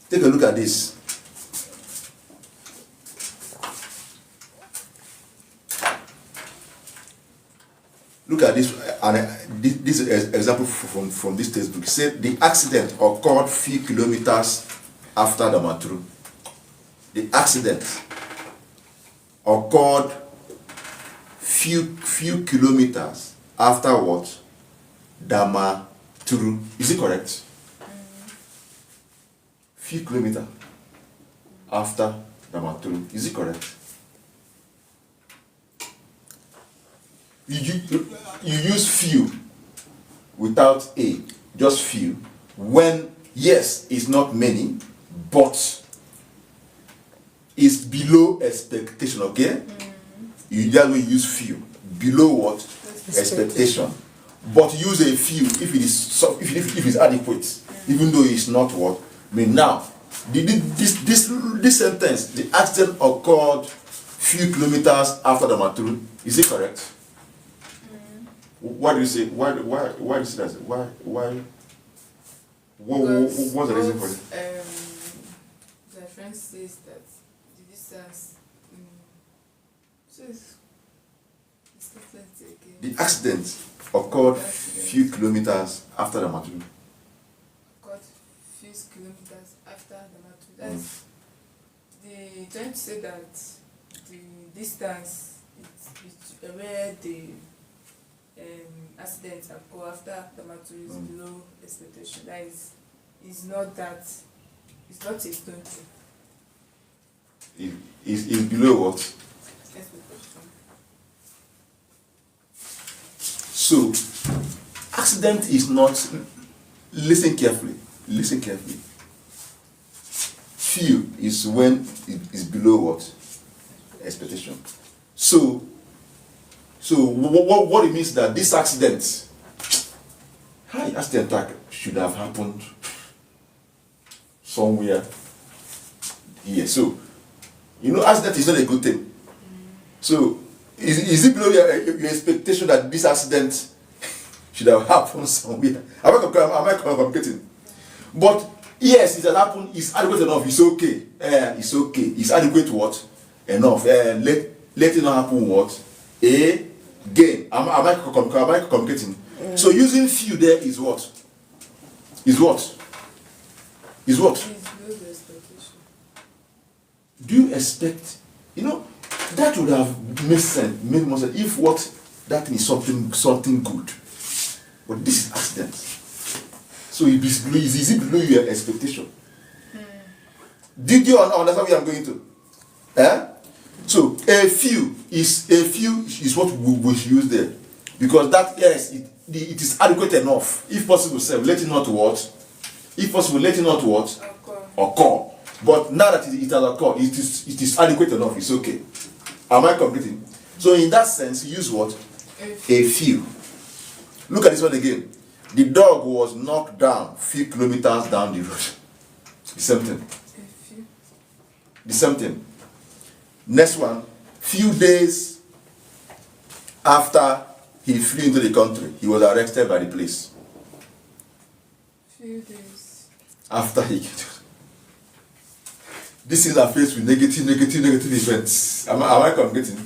Take a look at this. Look at this, and this example from this textbook. It said the accident occurred few kilometers after Damaturu. The accident occurred few kilometers after what? Damaturu. Is it correct? Few kilometers after Damaturu. Is it correct? You use few without a, just few, when yes, it's not many, but it's below expectation, okay? You just will use few, below what? Expectation. But use a few if it is if it's adequate, even though it's not what? I mean, now, this sentence, the accident occurred few kilometers after the Damaturu, is it correct? Why do you say? Why do you say that? Why? What's the reason for it? The reference says that the distance. So it's different again. The accident occurred few kilometers after the Damaturu. Occurred few kilometers after the Damaturu. That's the trying to say that the distance is where the accidents occur after the Damaturu is below expectation. That is not that. It's not a stone thing. Is below what? Expectation. So, accident is not. Listen carefully. Listen carefully. Few is when it is below what? Expectation. So what it means that this accident should have happened somewhere Yes. So, accident is not a good thing. So, is it below your expectation that this accident should have happened somewhere? Am I communicating? But yes, it has happened. It's adequate enough. It's okay. It's okay. It's adequate what? Enough. Let it not happen what? Again. Am I communicating? So using few there is what? Is what? Is what? It's below the expectation. Do you expect? That would have made more sense if what that is something good. But this is accident. So is it below your expectation? Did you understand where I'm going to? So a few is what we should use there. Because that, yes, it is adequate enough. If possible, say, let it not what? If possible, let it not what? Occur. But now that it has occurred, it is adequate enough. It's okay. Am I completing? So in that sense, use what? A few. Look at this one again. The dog was knocked down few kilometers down the road. The same thing. A few. The same thing. Next one. Few days after he flew into the country, he was arrested by the police. Few days. After he this is a faced with negative events. Am I communicating?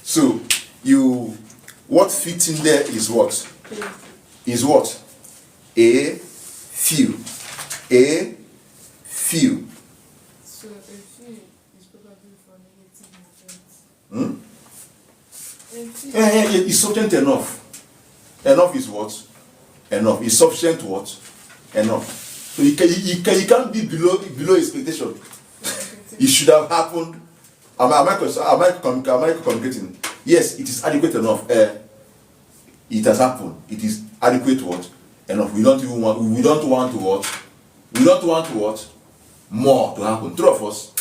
So what fits in there is what? Is what? A few. A few. So a few is probably for negative events. A few. It's sufficient enough. Enough is what? Enough. Is sufficient what? Enough. So you can't be below expectation. It should have happened. Am I communicating? Yes, it is adequate enough. It has happened. It is adequate what? Enough. We don't want to what? We don't want to what? More to happen. True of us.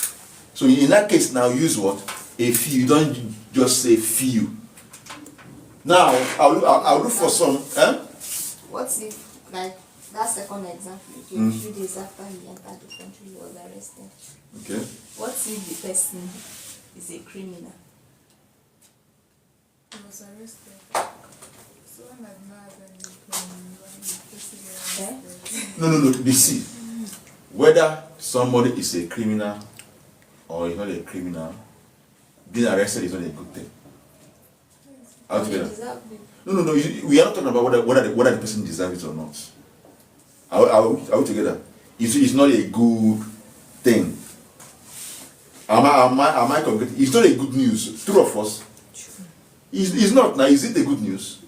So in that case now use what? A few. You don't just say few. Now I'll look for some. What if, like that second example, a few days after he entered the country, he was arrested? Okay. What if the person is a criminal? He was arrested. So when I did not have any problem, when the person was arrested. No. They see whether somebody is a criminal or is not a criminal. Being arrested is not a good thing. He Altogether. deserved it. No. We are not talking about whether the person deserves it or not. Are we together? It's not a good thing. Am I complete? It's not a good news. True of us. It's not now. Is it a good news?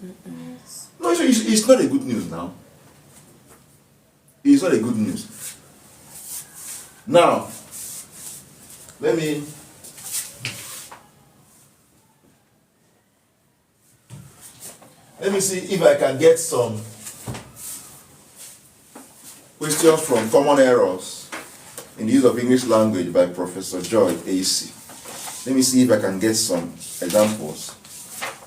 No, it's not a good news now. It's not a good news. Now, let me see if I can get some questions from Common Errors in the Use of English Language by Professor Joy A.C. Let me see if I can get some examples.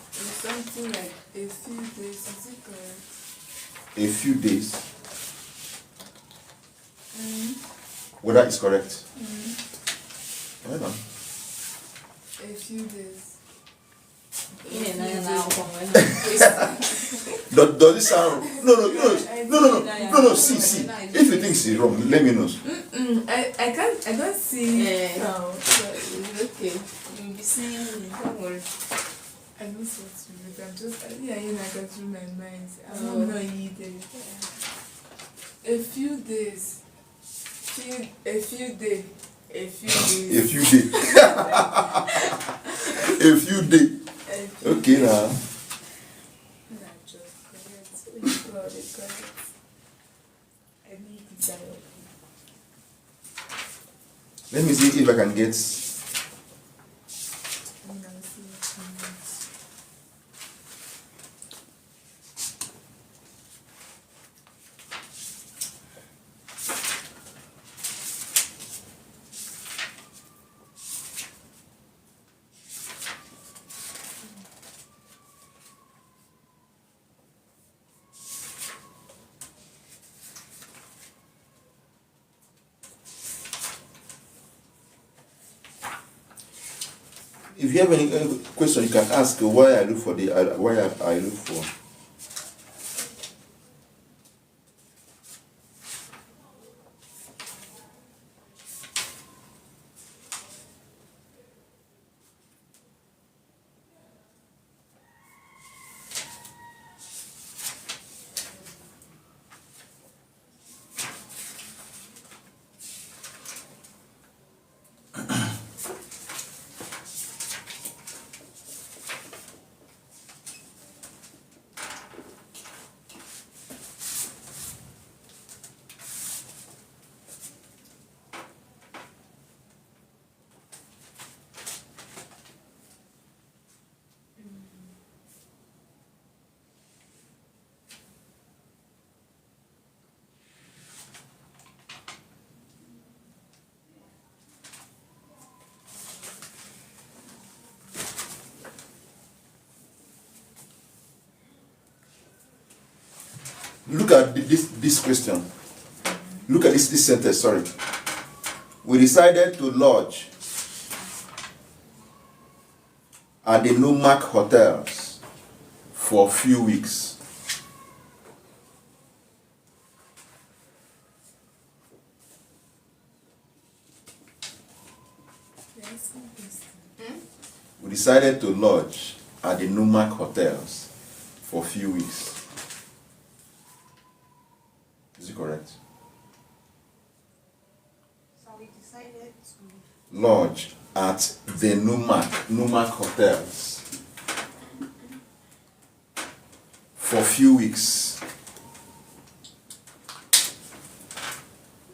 It's something like a few days, is it correct? A few days. Whether it's correct. Hold on. A few days. Does it sound no, see. If you think it's wrong, let me know. I don't see how. It's okay. You'll be seeing it. Don't worry. I don't see what to do. I'm just, I go through my mind. I'm not eating. A few days. A few days. A few days. A few days. Okay now. Not just correct. I need to dial. Let me see if I can get. If you have any question, you can ask why I look for why I look for. Look at this question. Look at this sentence, sorry. We decided to lodge at the Numac hotels for a few weeks. We decided to lodge at the Numac hotels for a few weeks. Is it correct? So we decided to Lodge at the Numac hotels for a few weeks.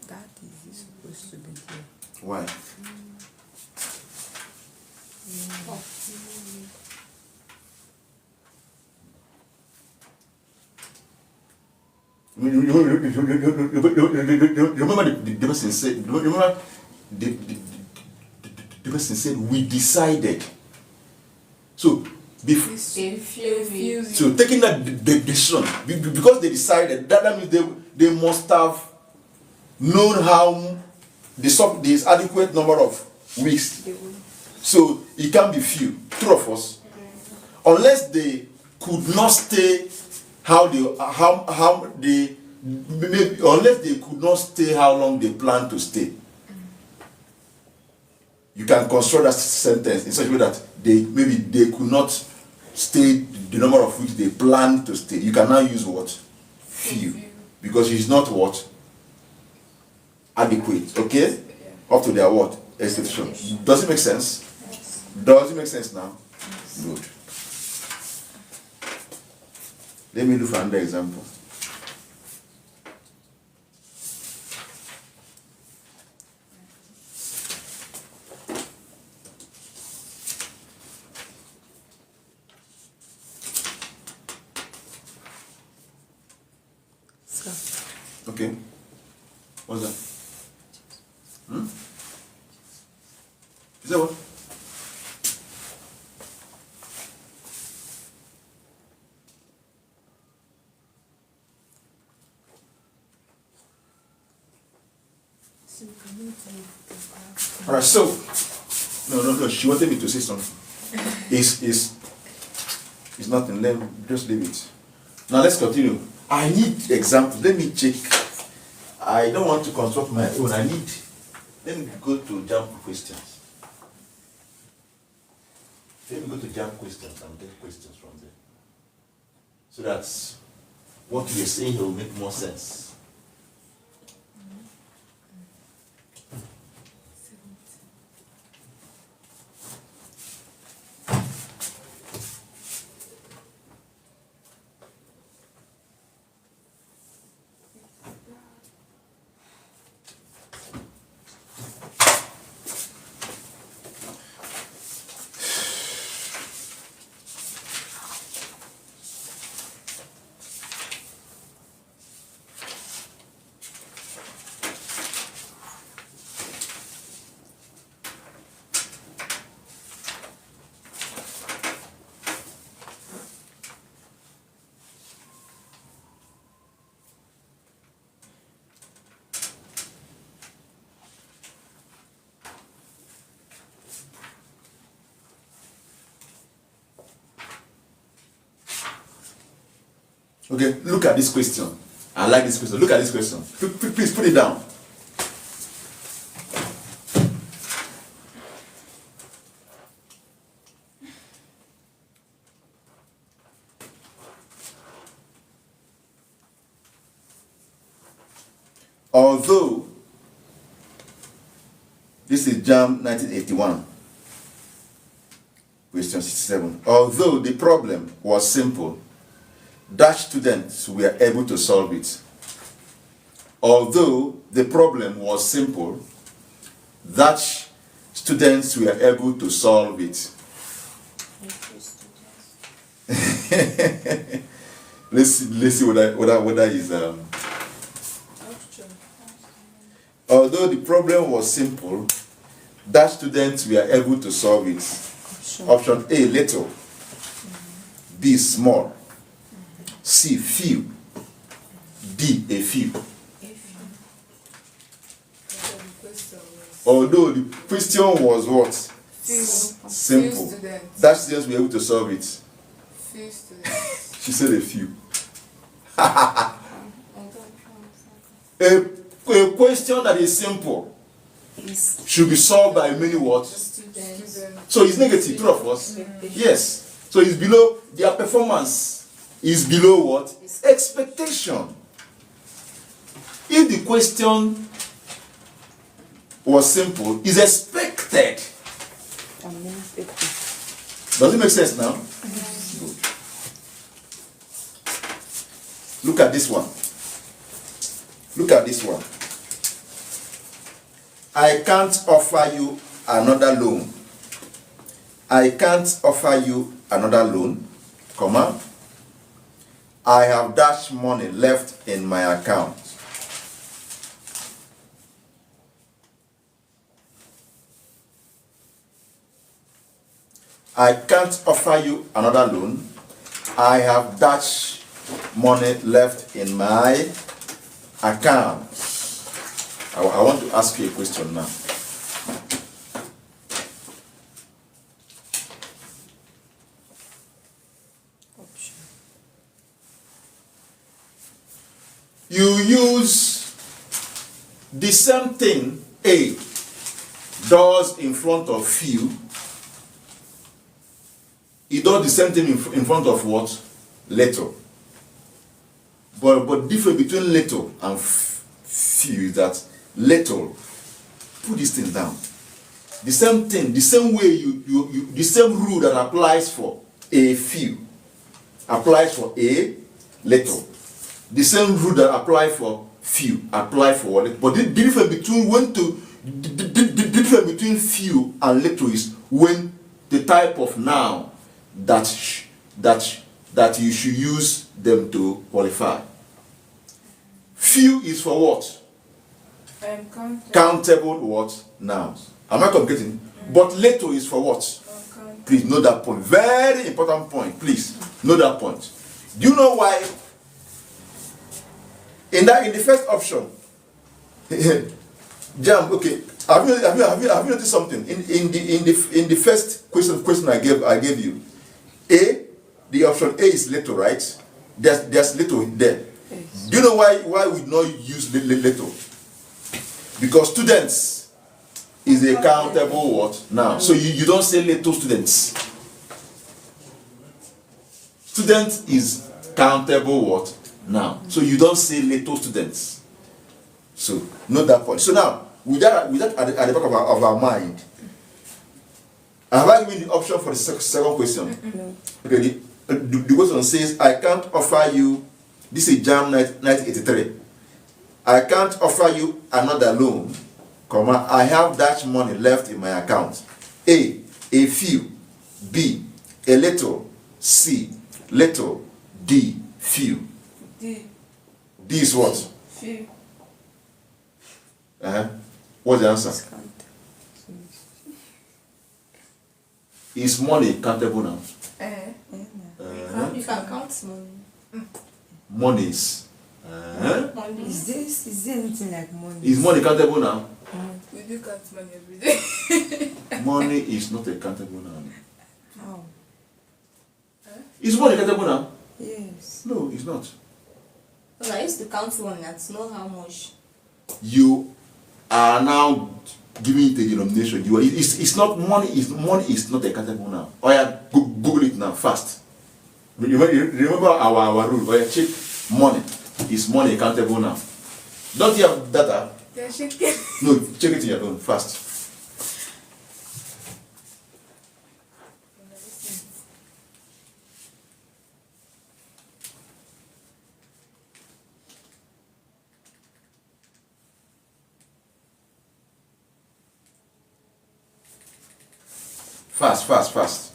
that is supposed to be there. Why? Remember the person said. Remember the person said we decided. So before. So taking that decision because they decided that means they must have known how the adequate number of weeks. So it can be few, true of us, unless they could not stay unless they could not stay how long they plan to stay. You can construct that sentence in such a way that they could not stay the number of weeks they plan to stay. You cannot use what? Few. Because it's not what? Adequate. Okay? Up to their what? Expectation. Does it make sense? Does it make sense now? Good. Let me look for another example. Okay. What's that? Is that what? Alright, so no. She wanted me to say something. It's nothing. Just leave it. Now let's continue. I need examples. Let me check. I don't want to construct my own. Let me go to jump questions. Let me go to jump questions and get questions from there. So that what we are saying here will make more sense. Okay, look at this question. I like this question. Look at this question. Please put it down. Although, this is JAM 1981, question 67. Although the problem was simple, Dutch students were able to solve it. Although the problem was simple, Dutch students were able to solve it. let's see what that is. Although the problem was simple, Dutch students were able to solve it. Option A, little. B, small. C, few. D, a few. Although the question was what? Simple. Dutch students were able to solve it. She said a few. A question that is simple should be solved by many words. So it's negative, true of us? Yes. So it's below, their performance is below what? Expectation. If the question was simple, is expected. Does it make sense now? Good. Look at this one. Look at this one. I can't offer you another loan. I can't offer you another loan, comma. I have dash money left in my account. I can't offer you another loan. I have dash money left in my account. I want to ask you a question now. You use the same thing A does in front of you. It does the same thing in front of what? Little. But difference between little and few is that little, put this thing down. The same thing, the same way the same rule that applies for a few applies for a little. The same rule that applies for few apply for little. But the difference between few and little is when the type of noun that you should use them to qualify. Few is for what? Countable what? Nouns. Am I communicating? But little is for what? Please know that point. Very important point. Please know that point. Do you know why? In the first option, Jam. Okay. Have you noticed something? In the first question I gave you, the option A is little, right? There's little there. Yes. Do you know why we not use little? Because students is a countable what now. So you don't say little students. Student is countable what now. So you don't say little students. So note that point. So now with that at the back of our mind, have I given the option for the second question? No. Okay, the question says, I can't offer you, this is JAM 1983. I can't offer you another loan, comma, I have that money left in my account. A few. B, a little. C, little. D, few. D is what? Few. What's the answer? Is money countable now? You can count money. Monies. Is there anything like money? Is money countable now? We do count money every day. Money is not a countable now. How? Is money countable now? Yes. No, it's not. Because I used to count money and to know how much. You are now giving it a denomination. It's not money. Money is not accountable now. Oh yeah, Google it now fast. Remember our rule. Oh yeah, check money. Is money accountable now? Don't you have data? Yeah, check it. No, check it in your phone fast. Fast.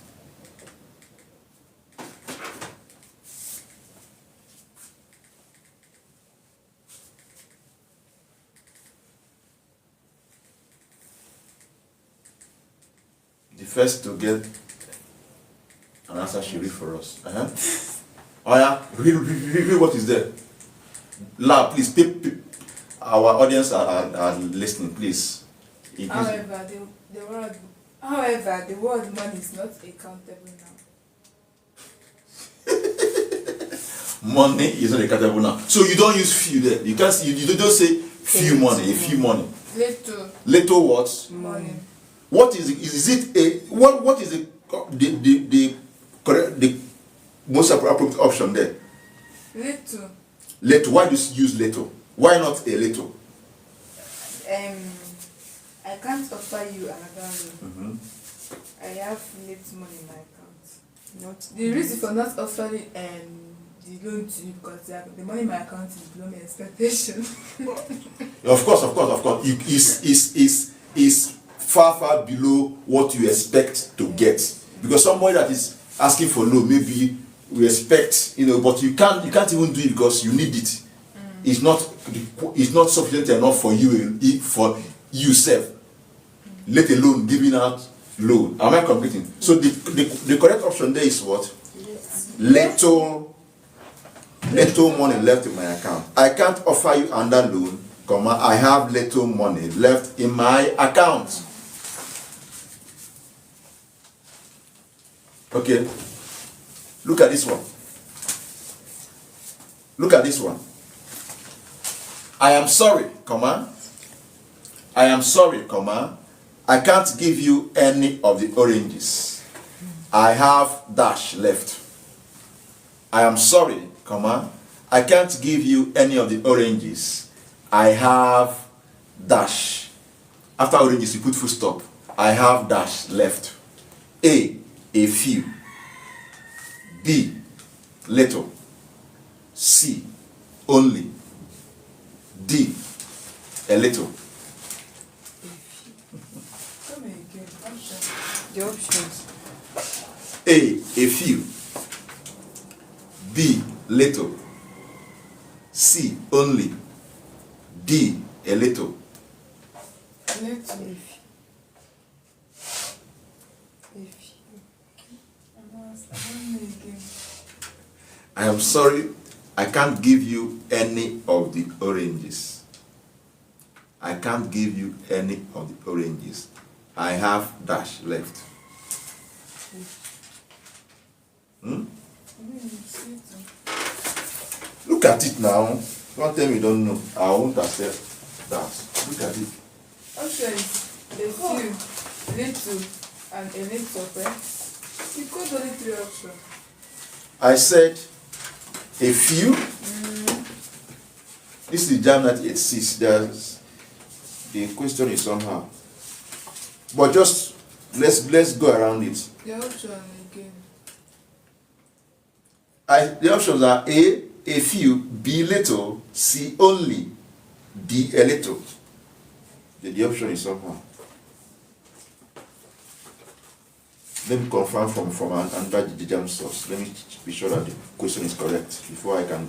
The first to get an answer should read for us. Oh yeah, read what is there. Loud, please. Our audience are listening, please. However, the word money is not accountable now. Money is not accountable now. So you don't use few there. You can't. You don't say few money. A few money. Little what? Money. What is it a what is the correct the most appropriate option there? Little. Little. Why do you use little? Why not a little? I can't offer you another loan. Mm-hmm. I have little money in my account. Not The reason for not offering the loan to you because the money in my account is below my expectation. Of course. Is far below what you expect to get, because somebody that is asking for loan, maybe we expect, but you can't even do it because you need it. It's not sufficient enough for you, for yourself, let alone giving out loan. Am I completing? So the correct option there is what? Little money left in my account. I can't offer you another loan, I have little money left in my account. Okay, look at this one. I am sorry, I can't give you any of the oranges. I have dash left. I am sorry, I can't give you any of the oranges. I have dash. After oranges, you put full stop. I have dash left. A few. B, little. C, only. D, a little. Come again. the options. A few. B, little. C, only. D, a little. Little. I am sorry, I can't give you any of the oranges. I can't give you any of the oranges. I have dash left. Look at it now. Don't tell me you don't know. I won't accept that. Look at it. Options a few, little, and a little, right? You got only 3 options. I said a few. This is Jam 986. The question is somehow. But just let's go around it. The option again. The options are A few, B little, C only, D a little. The option is somehow. Let me confirm from another jam source. Let me be sure that the question is correct before I can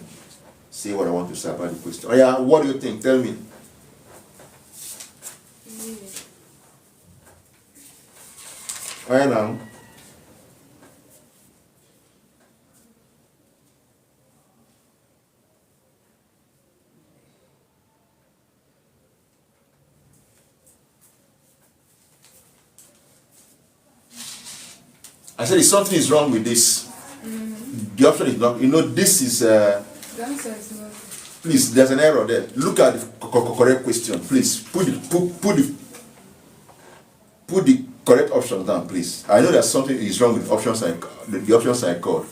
say what I want to say about the question. Oh yeah, what do you think? Tell me. Oh yeah, now. I said, if something is wrong with this, the option is not. This is. The answer is not. Please, there's an error there. Look at the correct question. Please, put the correct option down, please. I know that something is wrong with options the options I called.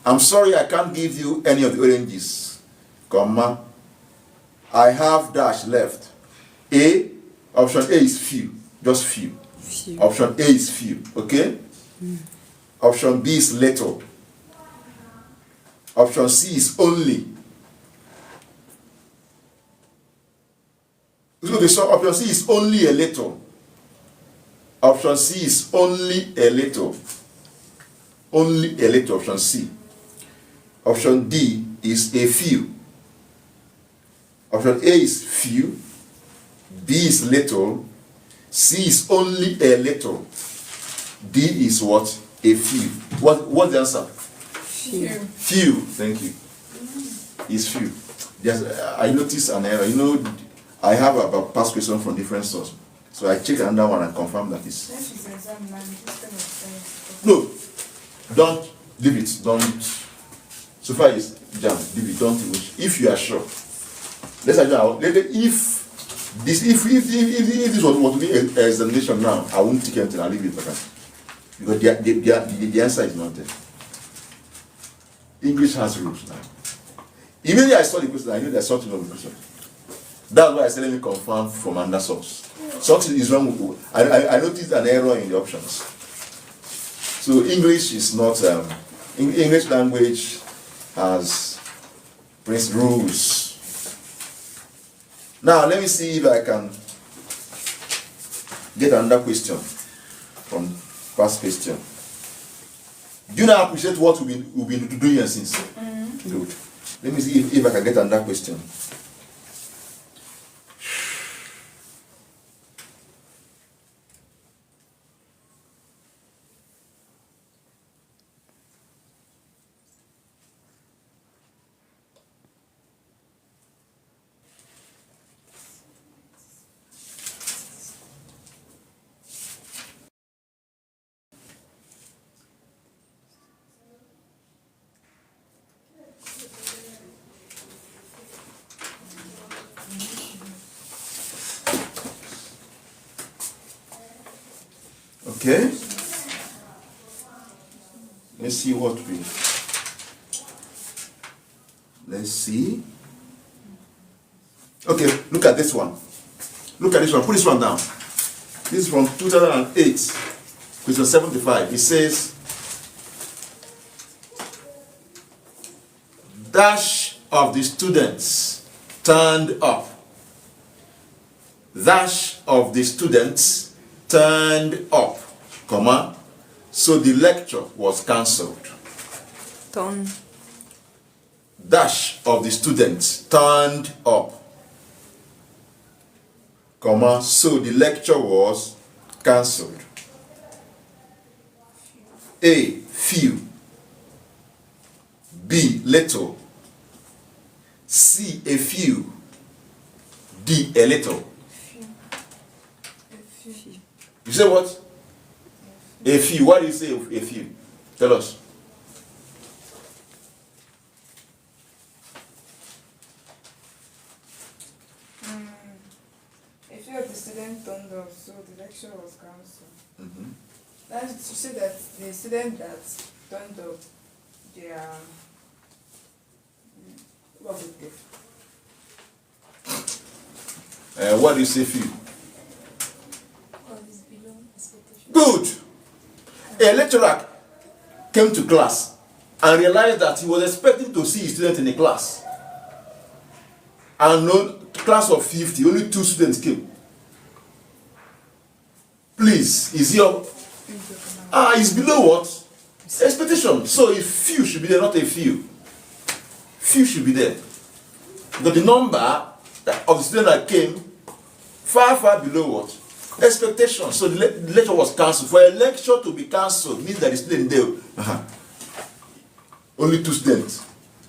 I'm sorry I can't give you any of the oranges. Comma. I have dash left. A. Option A is few. Just few. Option A is few. Okay? Option B is little. Option C is only. So option C is only a little. Option C is only a little. Only a little, option C. Option D is a few. Option A is few. B is little. C is only a little. D is what? A few. What's the answer? Few. Few. Thank you. Is few. I noticed an error. You know, I have a past question from different sources. So I checked another one and confirmed that it's. No, don't leave it. Don't. So far is jam. Leave it. Don't. If you are sure. Let's assume if this was to be an examination now, I won't take it until I leave it vacant. Because the answer is not there. English has rules now. Immediately I saw the question, I knew there's something wrong with the question. That's why I said let me confirm from another source. Something is wrong with I noticed an error in the options. So English is not English language has rules. Now let me see if I can get another question from past question. Do you now appreciate what we've been doing here since? Good. Let me see if I can get another question. Okay. Let's see what we. Let's see. Okay, look at this one. Look at this one. Put this one down. This is from 2008, question 75. It says, dash of the students turned up. Dash of the students turned up, comma, so the lecture was cancelled. Turn. Dash of the students turned up, comma, so the lecture was cancelled. A, few. B, little. C, a few. D, a little. You say what? A few. Why do you say a few? Tell us. A few of the students turned up, so the lecture was cancelled. That's to say that the student that turned up, they are what would they? What do you say few? Is below expectation. Good. A lecturer came to class and realized that he was expecting to see a student in the class. And no class of 50, only 2 students came. Please, is your is below what? Expectation. So a few should be there, not a few. Few should be there. But the number of the students that came far below what? Expectation. So the lecture was cancelled. For a lecture to be cancelled means that the student there, only 2 students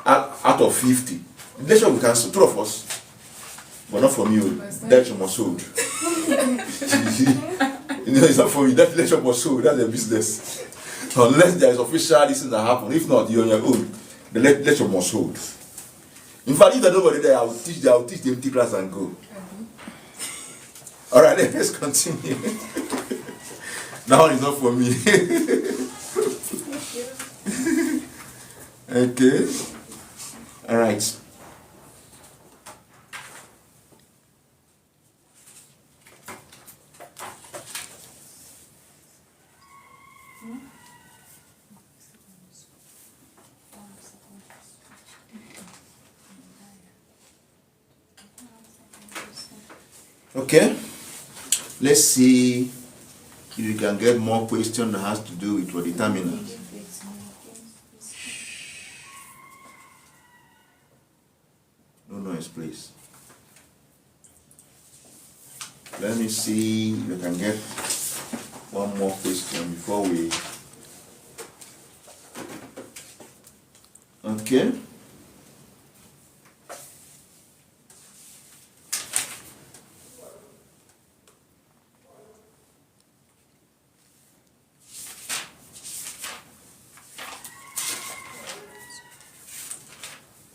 out of 50. The lecture will be cancelled. 2 of us. But not from you. That lecture was sold. You know, it's not for you. That lecture was sold. That's a business. Unless there is official this thing that happened. If not, you're on your own. The lecture was sold. In fact, if there's nobody there, I will teach the empty class and go. All right, let's continue. That one is not for me. Okay. All right. Okay. Let's see if you can get more question that has to do with what determinants. No noise, please. Let me see if I can get one more question before we. Okay.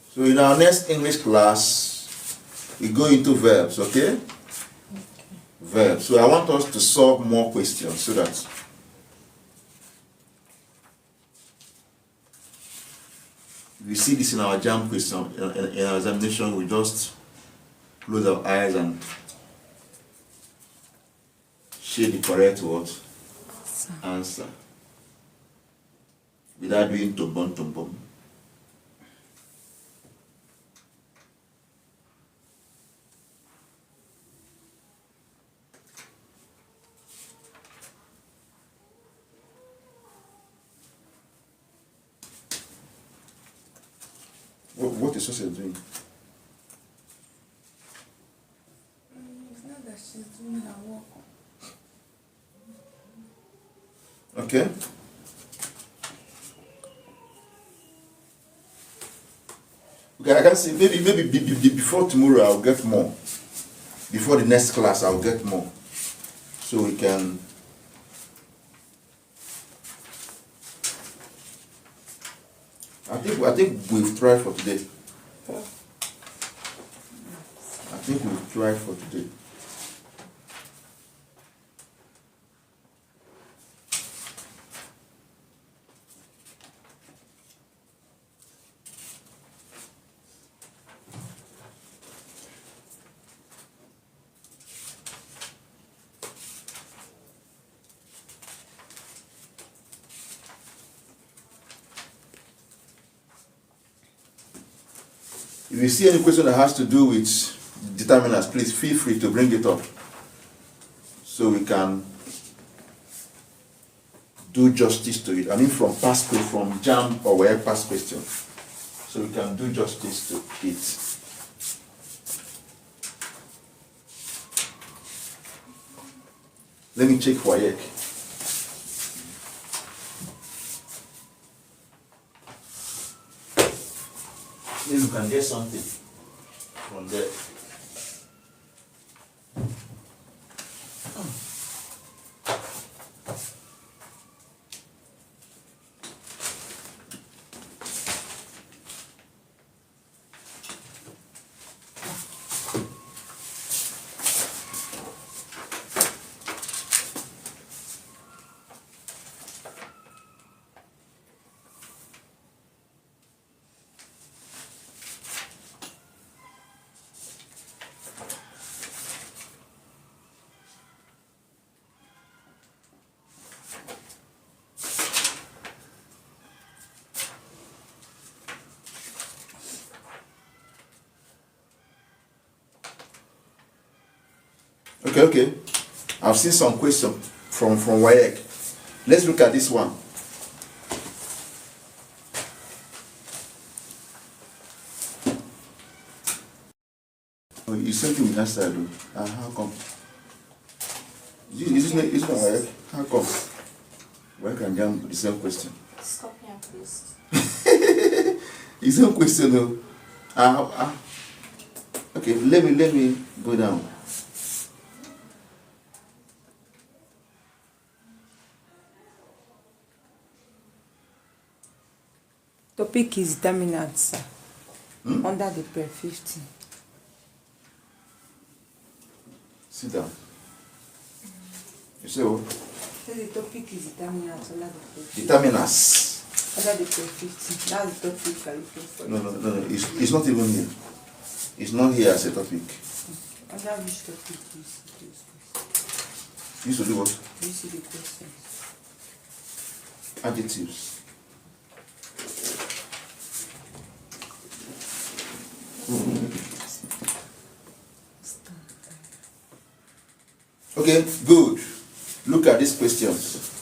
So in our next English class, we go into verbs, okay? Verbs. So I want us to solve more questions so that we see this in our jam question, in our examination, we just close our eyes and share the correct word answer without doing tumbum. What is Sosia doing? It's not that she's doing her work. Okay. Okay, I can see maybe before tomorrow I'll get more. Before the next class I'll get more. So we can. I think we've tried for today. I think we've tried for today. If you see any question that has to do with determinants, please feel free to bring it up so we can do justice to it. I mean from JAM or where past question. So we can do justice to it. Let me check WAEC. Maybe we can get something from there. Okay. I've seen some questions from WAEC. Let's look at this one. Oh, you sent me that side. How come? Is it not WAEC? How come? Why can jam the same question? Stop here, please. The same question though. Okay, let me go down. Topic is determinants, sir. Under the pre 50. Sit down. You say what? So the topic is determinants under the pre 50. Determinants. Under the pre 50. That's the topic you're looking for. No. It's not even here. It's not here as a topic. Under which topic do you see those questions? You used to do what? Do you see the questions? Adjectives. Okay, good. Look at these questions.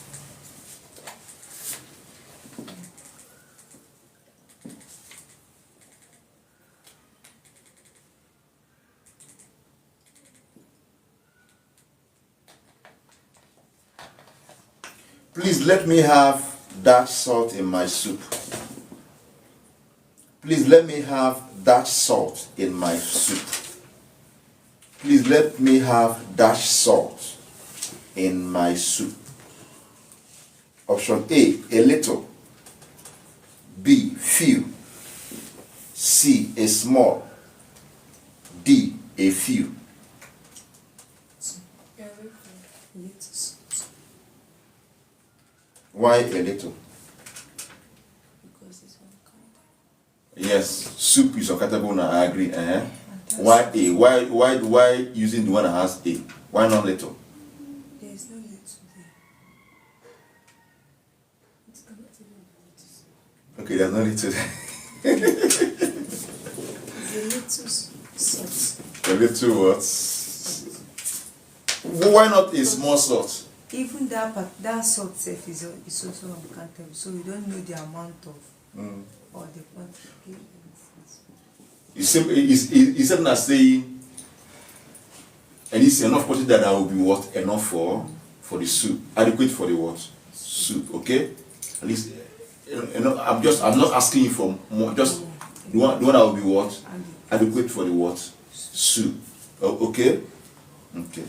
Please let me have that salt in my soup. Please let me have that salt in my soup. Please let me have that salt in my soup. Option A, a little. B, few. C, a small. D, a few. Why a little? Because it's uncountable. Yes, soup is uncountable now, I agree. Why A? Why using the one that has A? Why not little? There is no little there. It cannot even be noticed. Okay, there's no little there. The little salt. A little what? Why not a small salt? Even that salt self is also uncountable, so we don't know the amount of or the quantity. It's simple as saying, and it's enough quantity that will be what? Enough for the soup. Adequate for the what? Soup, okay? At least, I'm not asking you for more, just the one that will be what? Adequate for the what? Soup. Okay? Okay.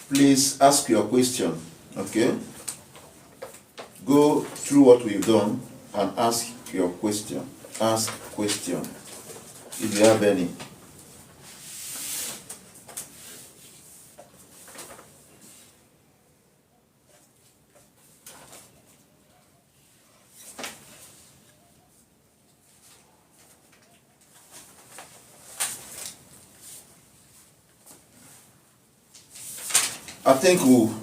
Please ask your question, okay? Go through what we've done and ask your question. Ask question, if you have any. I think we'll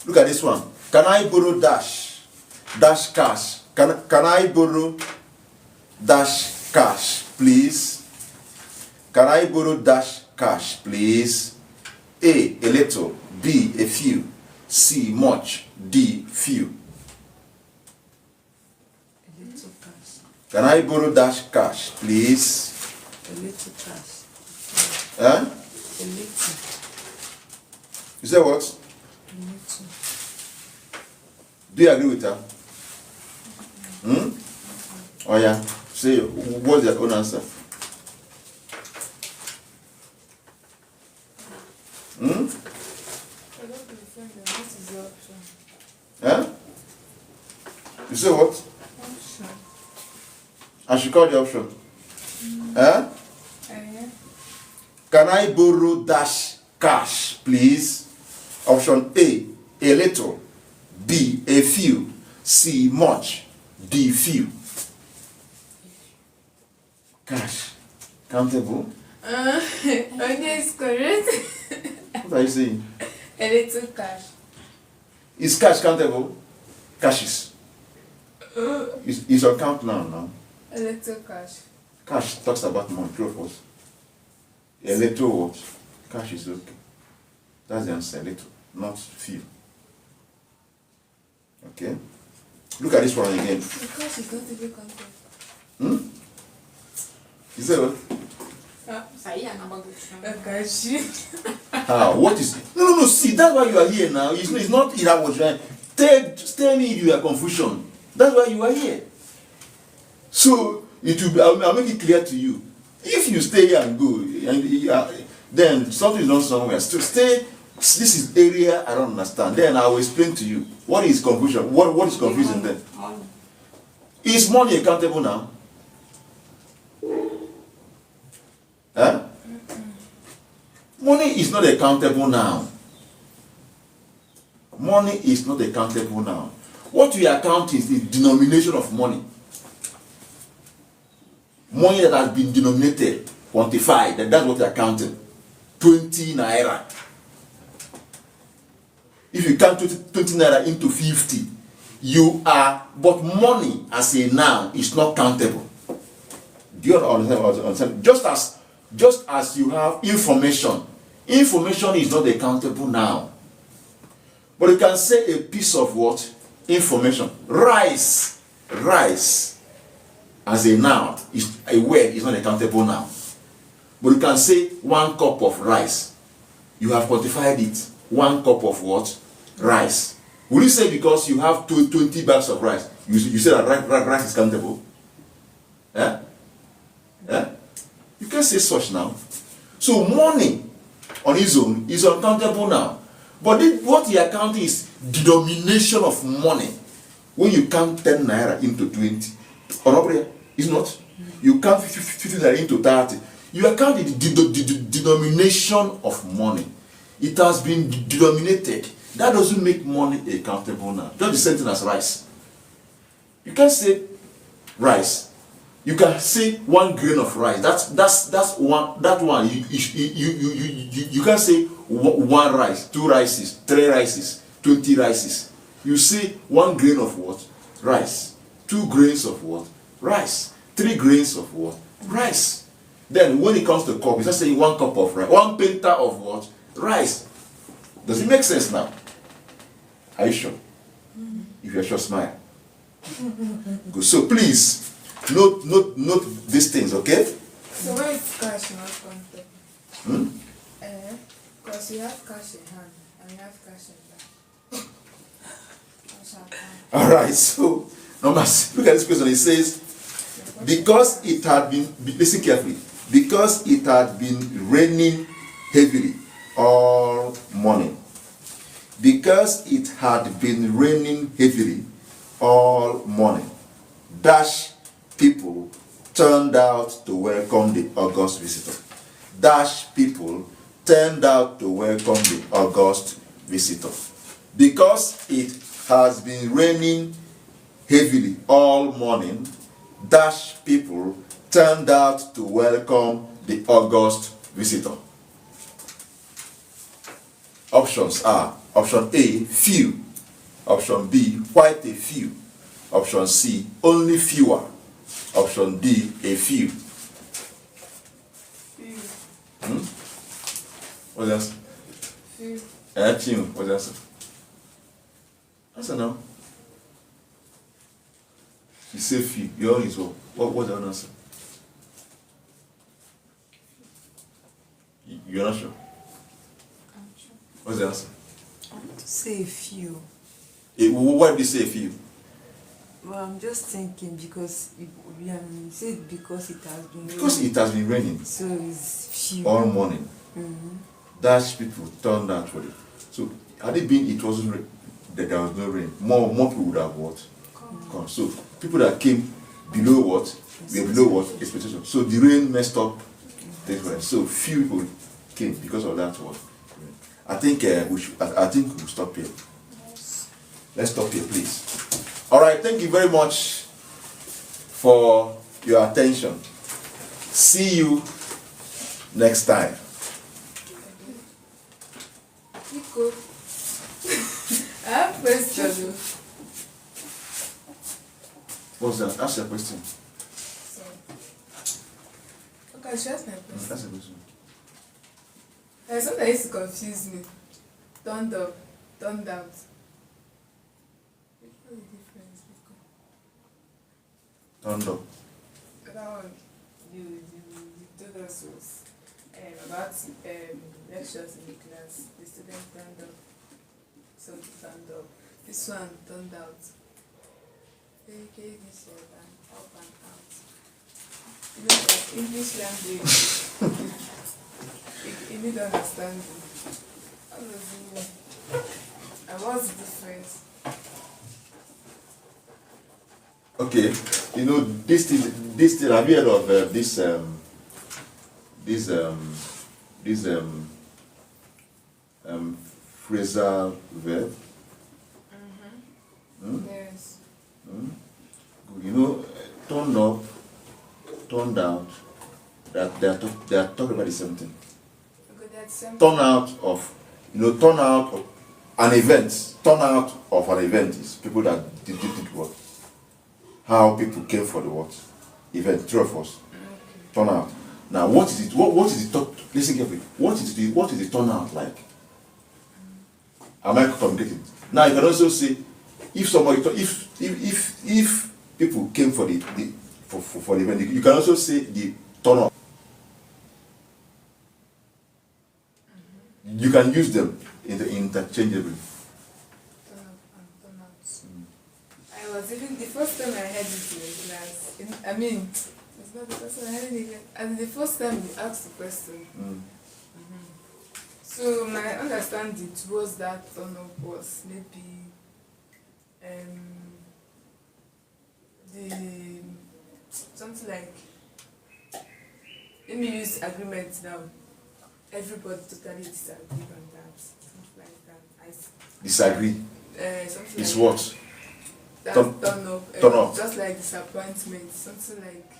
look at this one. Can I borrow dash cash? Can I borrow dash cash, please? Can I borrow dash cash, please? A little. B, a few. C, much. D, few. A little cash. Can I borrow dash cash, please? A little cash. Huh? A little. You say what? A little. Do you agree with her? Oh yeah. Say, what's your own answer? I don't understand that. What is the option? Huh? You say what? Option. I should call the option. Huh? Yeah. Can I borrow dash cash, please? Option A little. B, a few. C, much. D, few. Cash. Countable. Okay, it's correct. What are you saying? A little cash. Is cash countable? Cashes. Is on count now. A little cash. Cash talks about money, true or false? A little what? Cash is okay. That's the answer, little, not few. Okay? Look at this one again. The cash is not even counted. Is that what? A cash. What is it? No, see, that's why you are here now. It's not that was right. Tell me your confusion. That's why you are here. So, it will be, I'll make it clear to you. If you stay here and go, then something is not somewhere. So stay, this is area I don't understand. Then I will explain to you. What is confusion? What is confusing then? Money. Is money accountable now? Huh? Money is not accountable now. Money is not accountable now. What we account is the denomination of money. Money that has been denominated, quantified, that's what we are counting. 20 naira. If you count 20 naira into 50, but money as a noun is not countable. Do you understand? Just as you have information is not a countable noun. But you can say a piece of what? Information. Rice as a noun is a word, is not a countable noun. But you can say 1 cup of rice. You have quantified it. 1 cup of what? Rice. Will you say because you have 20 bags of rice, you say that rice is countable? Yeah? Yeah? You can't say such now. So money on its own is uncountable now. But what you are counting is denomination of money. When you count 10 naira into 20, it's not. You count 50 naira into 30. You are counting the denomination of money. It has been denominated. That doesn't make money accountable now. Just the same thing as rice. You can't say rice. You can say 1 grain of rice. That's one. That one. You can say 1 rice, 2 rices, 3 rices, 20 rices. You say 1 grain of what? Rice. 2 grains of what? Rice. 3 grains of what? Rice. Then when it comes to cup, it's just saying 1 cup of rice. 1 penta of what? Rice. Does it make sense now? Are you sure? If you're sure, smile. Good. So please note these things, okay? So why is cash not countable? Because you have cash in hand and you have cash in bank. All right. So look at this question. It says, because it had been, listen carefully, because it had been raining heavily all morning. Because it had been raining heavily all morning. Dash people turned out to welcome the august visitor. Dash people turned out to welcome the august visitor. Because it has been raining heavily all morning, dash people turned out to welcome the august visitor. Options are option A, few. Option B, quite a few. Option C, only fewer. Option D, a few. Few. What's the answer? Few. Few. What's the answer? Answer now. You say few. Your own is what? What's the answer? You're not sure? I'm sure. What's the answer? I want to say a few. Why did you say a few? Well, I'm just thinking because you said because it has been Because raining. it has been raining So it's few. all morning. Mhm. Dash people turned out for it. So had it been it wasn't that there was no rain, more people would have what? Come. So people that came below what? Were below what? Expectation. So the rain messed up things were. So few people came because of that what? I think we should. I think we'll stop here. Yes. Let's stop here, please. All right, thank you very much for your attention. See you next time. Nico, I have a question. What's that? Ask your question. Sorry. Okay, I should ask my question. Ask your question. There's something that used to confuse me. Turned up, turned out. What's the difference? Turned up. That one, you told us was about lectures in the class. The student turned up, some turned up. This one turned out. Okay, this year and up and out. You know, like English language. You need to understand it. How does it work? And what's the difference? Okay, you know this thing. Have you heard of this phrasal verb? Hmm? Yes. Hmm? Good. You know, turned up, turned out. That they are talking about the same thing. Okay, that's same. Turn out of, turn out of an event. Turn out of an event is people that did what? How people came for the what? Event. True of us. Okay. Turn out. Now, what is it? What is the listen carefully. What is the turnout like? Am I communicating? Now you can also say if somebody if people came for the for the event, you can also say the turnout. You can use them interchangeably. Turn up and turn out. I was even the first time I heard it in class. It's not the first time I heard it. And the first time we asked the question. So my understanding towards that turn up was maybe the something like, let me use agreement now. Everybody totally disagreed on that. Something like that. Disagree. Something Is like what? that. Turn up. Just like disappointment. Something like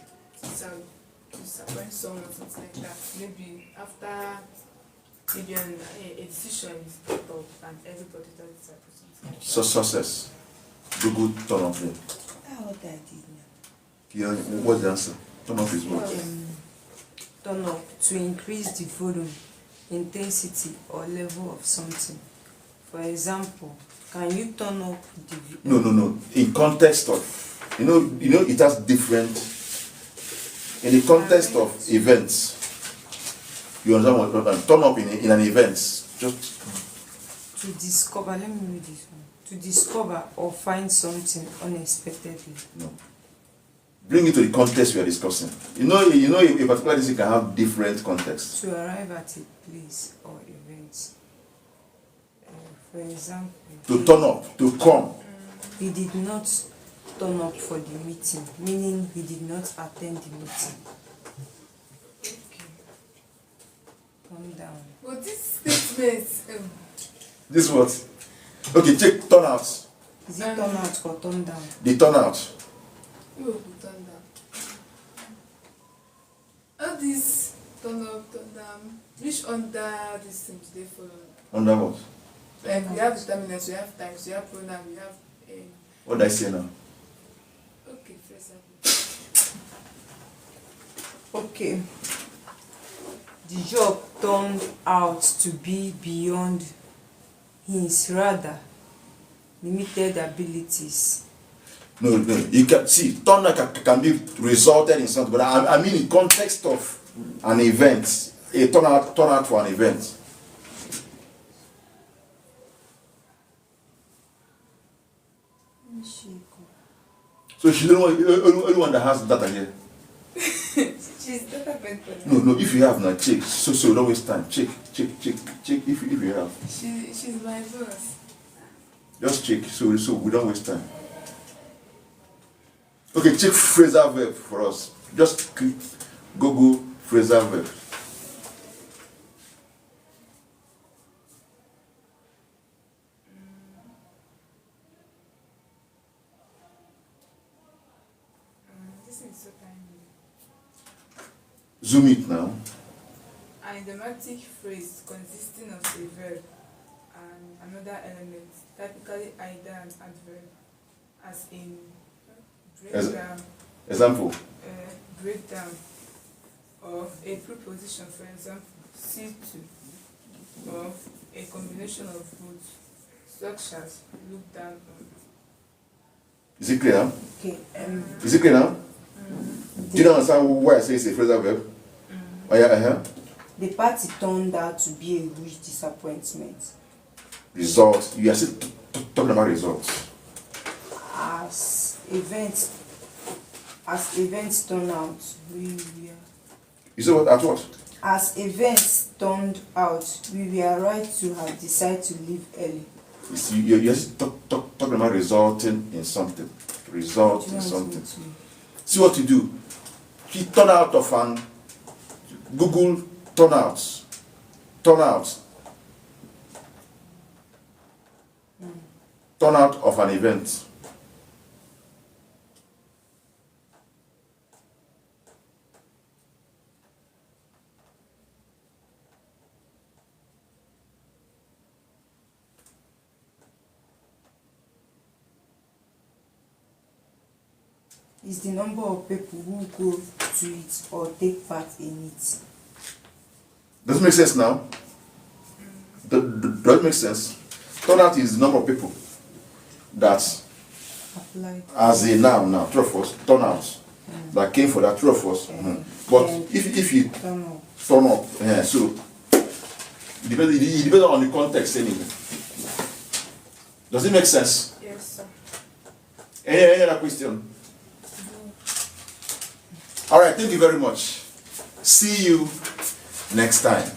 disappoint someone, something like that. Maybe after a decision is put up and everybody does disappoint, something like that. So success. Google turn up there. That's what I did now. Yeah, what's the answer? Turn up is what? Turn up to increase the volume, intensity or level of something. For example, can you turn up the No. In context of, it has different. In the context of events, you understand what I'm turn up in an event. Just to discover, let me read this one. To discover or find something unexpectedly. no. Bring it to the context we are discussing. A particular thing can have different contexts. To arrive at a place or event. For example, To turn up, to come. he did not turn up for the meeting, meaning he did not attend the meeting. Okay. Calm down. But this statement, This what? Okay, check turn out. Is it turn out or turn down? The turnout. you will turn down. All these turn up, turn down, which under these things they follow? Under what? Like we have determinants, we have types, we have pronoun, we have What did I say now? okay, first example. Okay. The job turned out to be beyond his rather limited abilities. No. You can see turnout can be resulted in something, but I mean in context of an event, a turnout for an event. So she's the only one that has data here. She's data bent. No. If you have now, check. So don't waste time. Check. If you have, She's my boss. just check. So we don't waste time. Okay, check phrasal verb for us. Just click Google phrasal verb. This is so timely. Zoom it now. An idiomatic phrase consisting of a verb and another element, typically either an adverb, as in breakdown, Example. breakdown, or a preposition, for example, see to, or a combination of both, such as look down on. Is it clear now? Okay. Is it clear now? Do you understand why I say it's a phrasal verb? Oh yeah, The party turned out to be a huge disappointment. Results. You are still talking about results. As events turned out, we were. You say what? At what? As events turned out, we were right to have decided to leave early. You see, you're still talking about resulting in something. Result in something. See what you do. He turn out of an Google turnouts. Turnout of an event. Is the number of people who go to it or take part in it. Does it make sense now? Does it make sense? Turnout is the number of people that, Apply. as a now, 3 of us, turnout, that came for that 3 of us. But if you Turn up. turn up, so it depends on the context anyway. Does it make sense? Yes, sir. Any other question? All right, thank you very much. See you next time.